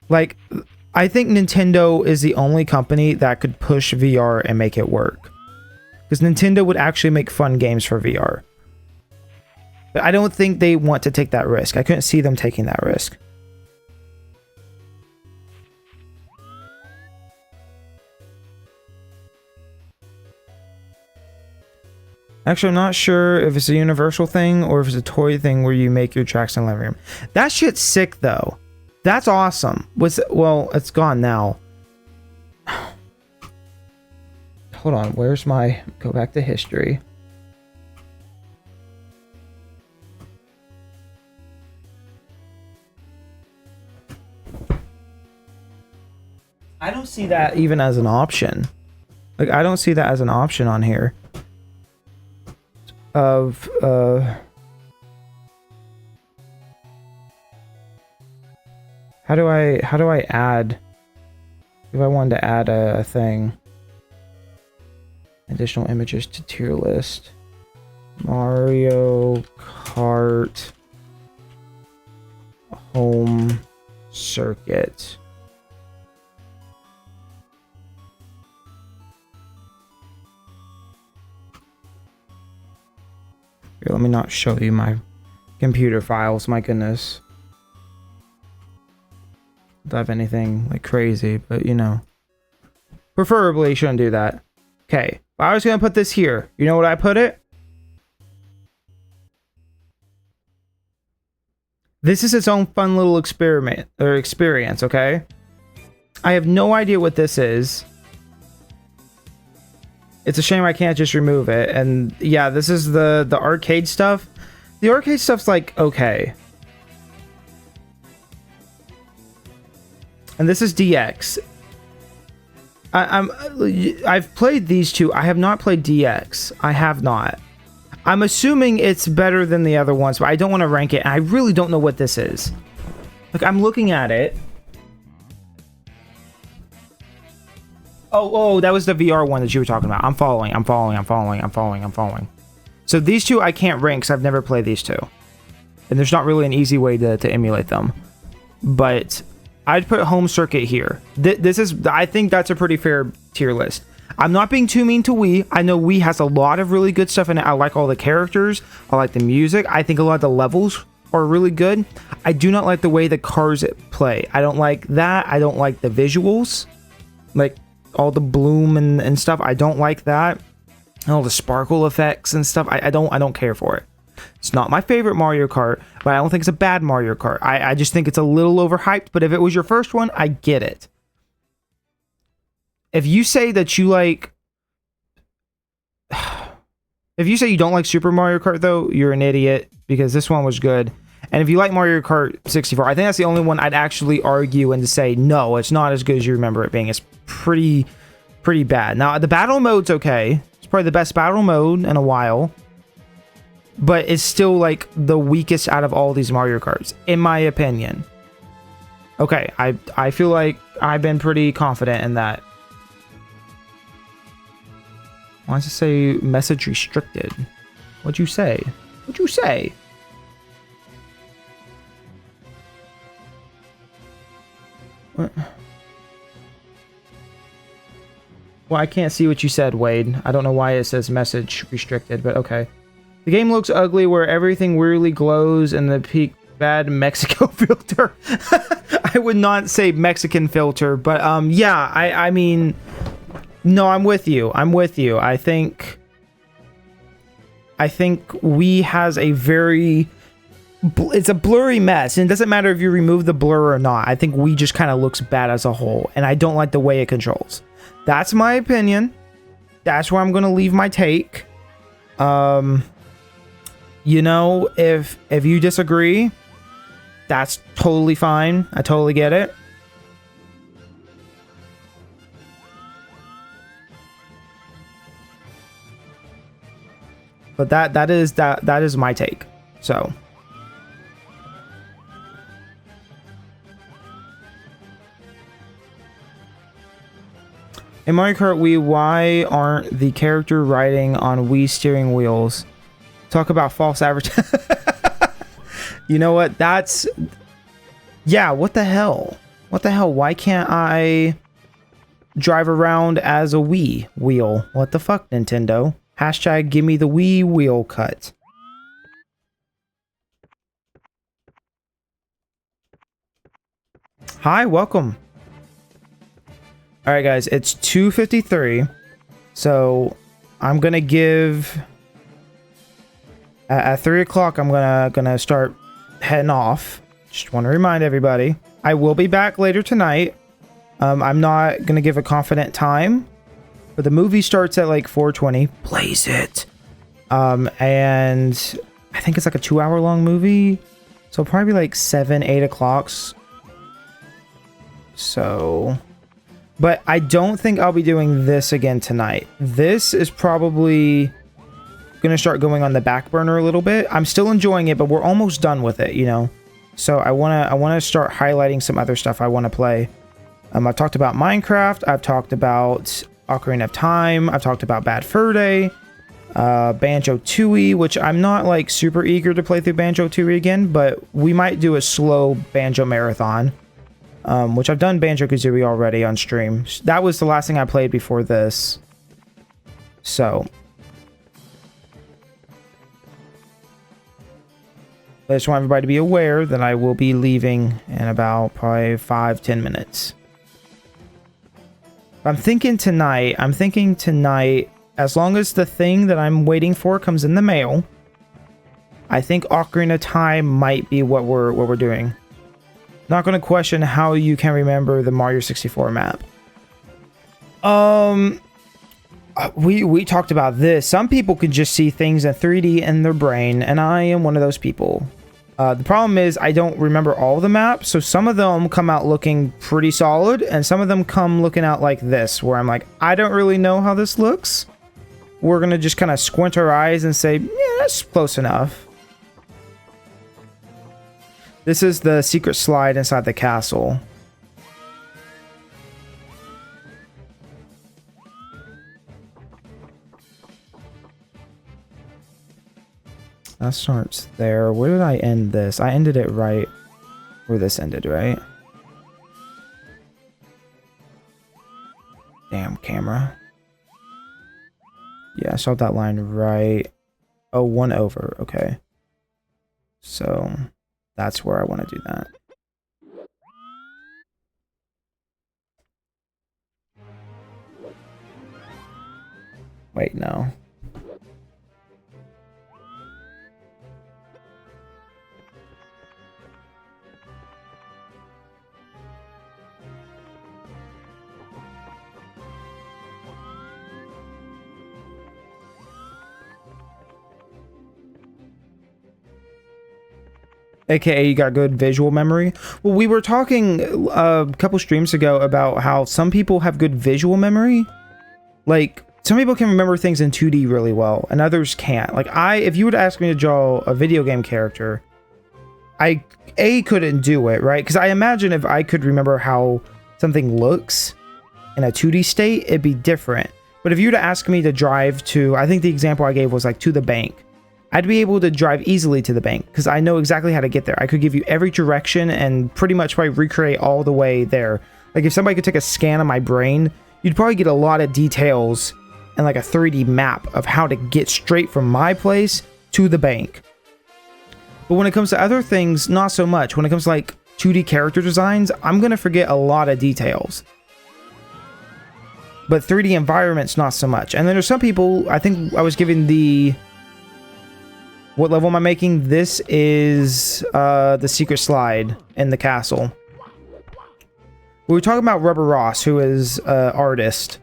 Like, I think Nintendo is the only company that could push VR and make it work. Because Nintendo would actually make fun games for VR. But I don't think they want to take that risk. I couldn't see them taking that risk. Actually, I'm not sure if it's a universal thing or if it's a toy thing where you make your tracks in the living room. That shit's sick, though. That's awesome. Well, it's gone now. Hold on, where's my... Go back to history. I don't see that even as an option. Like, I don't see that as an option on here. Of, How do I add, if I wanted to add a thing, additional images to tier list, Mario Kart home circuit. Here, let me not show you my computer files, my goodness. Don't have anything like crazy, but you know, preferably you shouldn't do that. Okay, I was gonna put this here. You know what I put it? This is its own fun little experiment or experience. Okay, I have no idea what this is. It's a shame I can't just remove it. And yeah, this is the arcade stuff. The arcade stuff's like okay. And this is DX. I've played these two. I have not played DX. I have not. I'm assuming it's better than the other ones, but I don't want to rank it. And I really don't know what this is. Like, I'm looking at it. Oh, that was the VR one that you were talking about. I'm following. So these two I can't rank because I've never played these two. And there's not really an easy way to emulate them. But I'd put home circuit here. This is, I think that's a pretty fair tier list. I'm not being too mean to Wii. I know Wii has a lot of really good stuff in it. I like all the characters. I like the music. I think a lot of the levels are really good. I do not like the way the cars play. I don't like that. I don't like the visuals. Like all the bloom and stuff. I don't like that. And all the sparkle effects and stuff. I don't care for it. It's not my favorite Mario Kart, but I don't think it's a bad Mario Kart. I just think it's a little overhyped, but if it was your first one, I get it. If you say that you like... If you say you don't like Super Mario Kart, though, you're an idiot, because this one was good. And if you like Mario Kart 64, I think that's the only one I'd actually argue and to say, no, it's not as good as you remember it being. It's pretty bad. Now, the battle mode's okay. It's probably the best battle mode in a while. But it's still, like, the weakest out of all these Mario Karts, in my opinion. Okay, I feel like I've been pretty confident in that. Why does it say message restricted? What'd you say? What'd you say? What? Well, I can't see what you said, Wade. I don't know why it says message restricted, but okay. The game looks ugly where everything weirdly glows and the peak bad Mexico filter. I would not say Mexican filter, but yeah, I mean, no, I'm with you. I'm with you. I think Wii has a very, it's a blurry mess, and it doesn't matter if you remove the blur or not. I think Wii just kind of looks bad as a whole, and I don't like the way it controls. That's my opinion. That's where I'm going to leave my take. You know, if you disagree, that's totally fine. I totally get it. But that is my take. So in Mario Kart Wii, why aren't the character riding on Wii steering wheels? Talk about false advertising. You know what? That's... Yeah, what the hell? What the hell? Why can't I drive around as a Wii wheel? What the fuck, Nintendo? Hashtag give me the Wii wheel cut. Hi, welcome. Alright guys, it's 2:53. So I'm gonna give... At 3 o'clock, I'm gonna start heading off. Just want to remind everybody, I will be back later tonight. I'm not gonna give a confident time, but the movie starts at like 4:20. Blaze it. And I think it's like a 2-hour long movie, so probably like 7-8 o'clocks. So, but I don't think I'll be doing this again tonight. This is probably gonna start going on the back burner a little bit. I'm still enjoying it, but we're almost done with it, you know. So I wanna start highlighting some other stuff I want to play. I've talked about Minecraft. I've talked about Ocarina of Time. I've talked about Bad Fur Day, Banjo-Tooie, which I'm not like super eager to play through Banjo-Tooie again, but we might do a slow Banjo marathon, which I've done Banjo-Kazooie already on stream. That was the last thing I played before this. So I just want everybody to be aware that I will be leaving in about probably 5-10 minutes. I'm thinking tonight, as long as the thing that I'm waiting for comes in the mail, I think Ocarina of Time might be what we're doing. Not going to question how you can remember the Mario 64 map. We talked about this. Some people can just see things in 3D in their brain, and I am one of those people. The problem is I don't remember all the maps, so some of them come out looking pretty solid, and some of them come looking out like this, where I'm like, I don't really know how this looks. We're gonna just kind of squint our eyes and say, yeah, that's close enough. This is the secret slide inside the castle. That starts there. Where did I end this? I ended it right where this ended, right? Damn camera. Yeah, I saw that line right. Oh, 1 over. Okay. So that's where I want to do that. Wait, no. AKA you got good visual memory. Well, we were talking a couple streams ago about how some people have good visual memory. Like, some people can remember things in 2D really well, and others can't. Like, if you would ask me to draw a video game character, I couldn't do it, right? Because I imagine if I could remember how something looks in a 2D state, it'd be different. But if you were to ask me to drive to, I think the example I gave was like to the bank, I'd be able to drive easily to the bank because I know exactly how to get there. I could give you every direction and pretty much probably recreate all the way there. Like if somebody could take a scan of my brain, you'd probably get a lot of details and like a 3D map of how to get straight from my place to the bank. But when it comes to other things, not so much. When it comes to like 2D character designs, I'm going to forget a lot of details. But 3D environments, not so much. And then there's some people, I think I was given the... What level am I making? This is the secret slide in the castle. We were talking about Rubber Ross, who is an artist.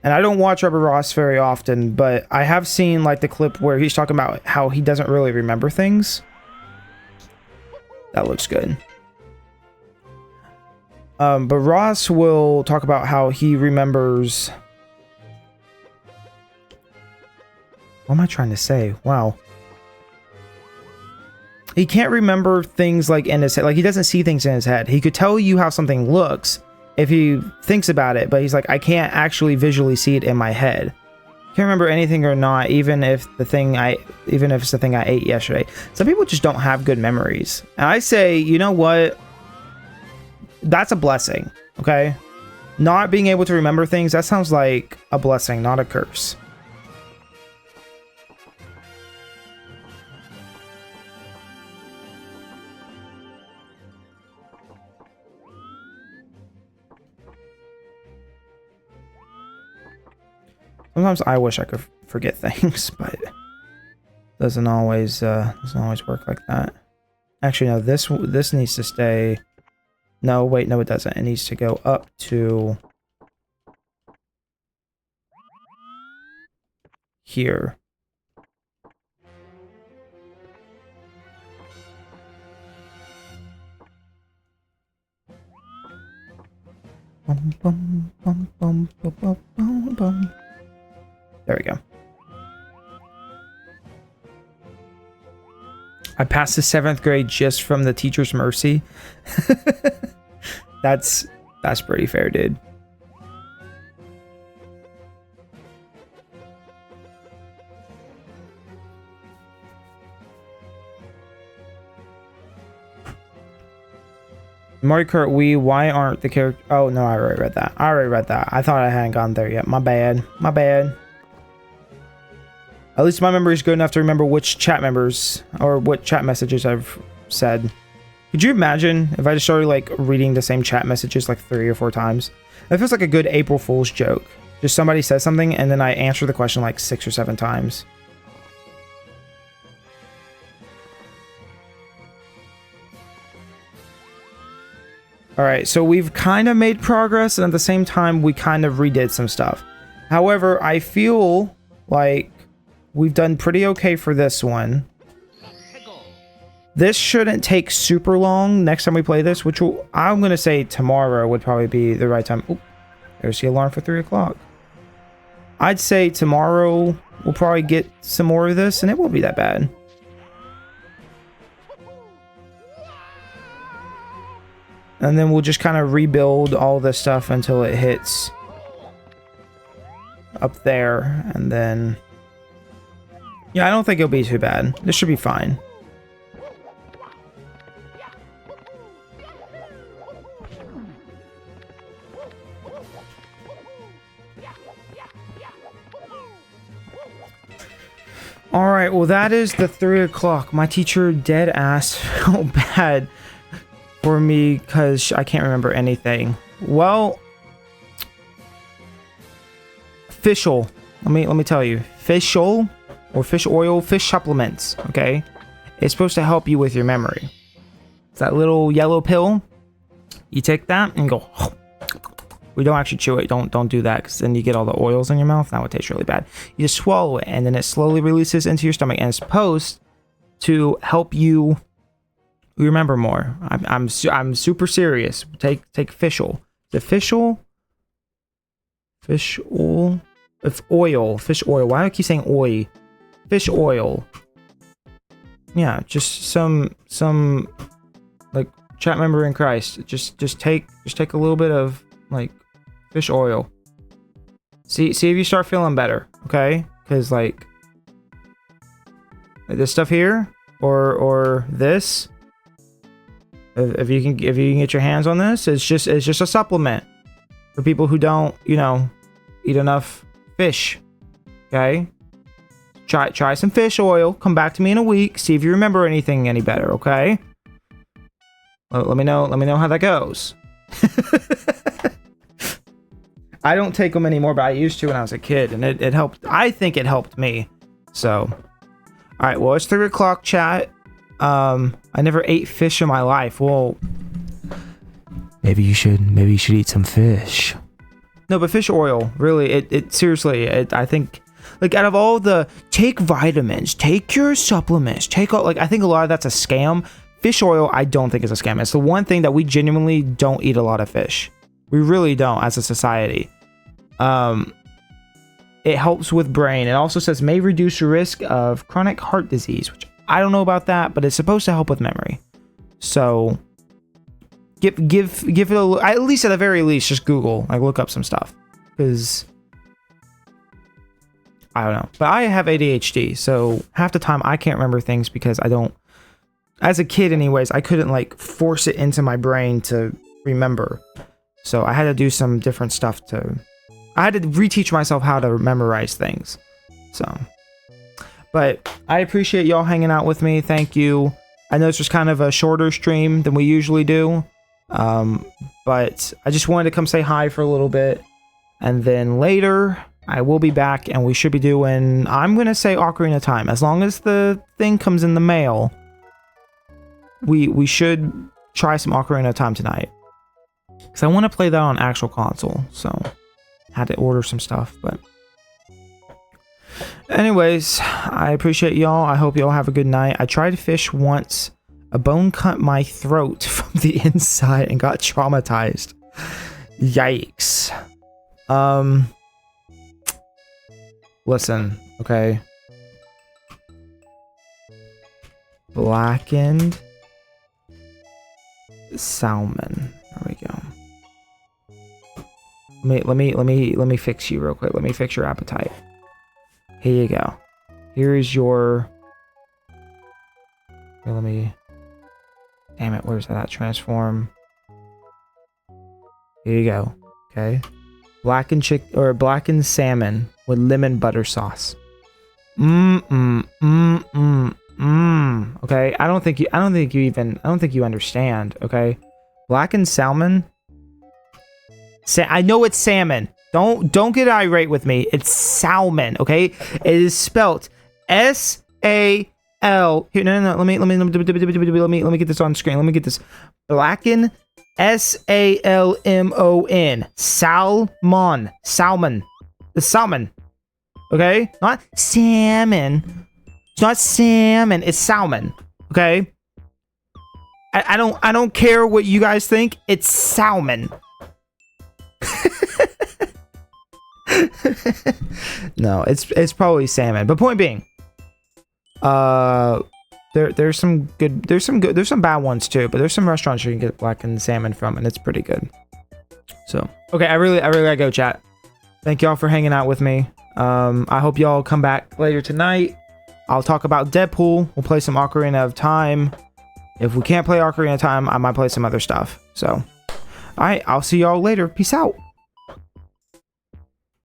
And I don't watch Rubber Ross very often, but I have seen like the clip where he's talking about how he doesn't really remember things. That looks good. But Ross will talk about how he remembers... What am I trying to say? Wow. He can't remember things like in his head. Like he doesn't see things in his head. He could tell you how something looks if he thinks about it, but he's like, I can't actually visually see it in my head. Can't remember anything or not, even if it's the thing I ate yesterday. Some people just don't have good memories. And I say, you know what? That's a blessing, okay? Not being able to remember things, that sounds like a blessing, not a curse. Sometimes I wish I could forget things, but it doesn't always work like that. Actually, no, this needs to stay. No, wait, no, it doesn't. It needs to go up to here. Bum, bum, bum, bum, bum, bum, bum, bum. There we go. I passed the 7th grade just from the teacher's mercy. That's pretty fair, dude. Mario Kart Wii, why aren't the character... Oh, no, I already read that. I thought I hadn't gone there yet. My bad. My bad. At least my memory is good enough to remember which chat members or what chat messages I've said. Could you imagine if I just started like reading the same chat messages like 3 or 4 times? That feels like a good April Fool's joke. Just somebody says something and then I answer the question like 6 or 7 times. Alright, so we've kind of made progress and at the same time we kind of redid some stuff. However, I feel like we've done pretty okay for this one. This shouldn't take super long next time we play this, which I'm going to say tomorrow would probably be the right time. Oop, there's the alarm for 3 o'clock. I'd say tomorrow we'll probably get some more of this and it won't be that bad. And then we'll just kind of rebuild all this stuff until it hits up there. And then... yeah, I don't think it'll be too bad. This should be fine. Alright, well that is the 3 o'clock. My teacher dead ass felt bad for me because I can't remember anything. Well, fish oil. Let me tell you, fish oil or fish oil, fish supplements. Okay, it's supposed to help you with your memory. It's that little yellow pill. You take that and go. We don't actually chew it. Don't do that because then you get all the oils in your mouth. That would taste really bad. You just swallow it and then it slowly releases into your stomach and it's supposed to help you remember more. I'm super serious. Take fish oil. The fish oil? Fish oil? If oil. Fish oil. Why do I keep saying oil? Fish oil. Yeah, just some like chat member in Christ. Just take a little bit of like fish oil. See if you start feeling better, okay? Because like this stuff here or this, if you can get your hands on this, it's just a supplement for people who don't, you know, eat enough fish. Okay? Try some fish oil. Come back to me in a week. See if you remember anything any better, okay? Let me know how that goes. I don't take them anymore, but I used to when I was a kid, and it helped. I think it helped me. So, all right. Well, it's 3 o'clock, chat. I never ate fish in my life. Well, maybe you should eat some fish. No, but fish oil, really, it seriously, I think, like, out of all the, take vitamins, take your supplements, take all, like, I think a lot of that's a scam. Fish oil, I don't think is a scam. It's the one thing that we genuinely don't eat a lot of fish. We really don't as a society. It helps with brain. It also says may reduce your risk of chronic heart disease, which I don't know about that, but it's supposed to help with memory. So give it a look. At least at the very least, just Google, like look up some stuff, because I don't know. But I have ADHD, so half the time I can't remember things because I don't. As a kid, anyways, I couldn't like force it into my brain to remember. So I had to do some different stuff I had to reteach myself how to memorize things. So, but I appreciate y'all hanging out with me. Thank you. I know it's just kind of a shorter stream than we usually do. But I just wanted to come say hi for a little bit. And then later, I will be back and we should be doing, I'm going to say Ocarina of Time. As long as the thing comes in the mail, we should try some Ocarina of Time tonight. Because I want to play that on actual console, so had to order some stuff, but anyways, I appreciate y'all. I hope y'all have a good night. I tried to fish once. A bone cut my throat from the inside and got traumatized. Yikes. Listen, okay. Blackened salmon. There we go. Let me fix you real quick. Let me fix your appetite. Here you go. Here is your. Here, let me. Damn it! Where's that? Transform. Here you go. Okay. Blackened salmon with lemon butter sauce. Okay. I don't think you understand. Okay. Blackened salmon. I know it's salmon. Don't get irate with me. It's salmon, okay? It is spelt S-A-L. Here, no. Let me get this on screen. Let me get this. Blackened S-A-L-M-O-N. Salmon. It's salmon. Okay? Not salmon. It's not salmon. It's salmon. Okay? I don't care what you guys think. It's salmon. No, it's probably salmon. But point being, there's some bad ones too. But there's some restaurants you can get blackened salmon from, and it's pretty good. So okay, I really gotta go, chat. Thank y'all for hanging out with me. I hope y'all come back later tonight. I'll talk about Deadpool. We'll play some Ocarina of Time. If we can't play Ocarina of Time, I might play some other stuff. So, alright, I'll see y'all later. Peace out.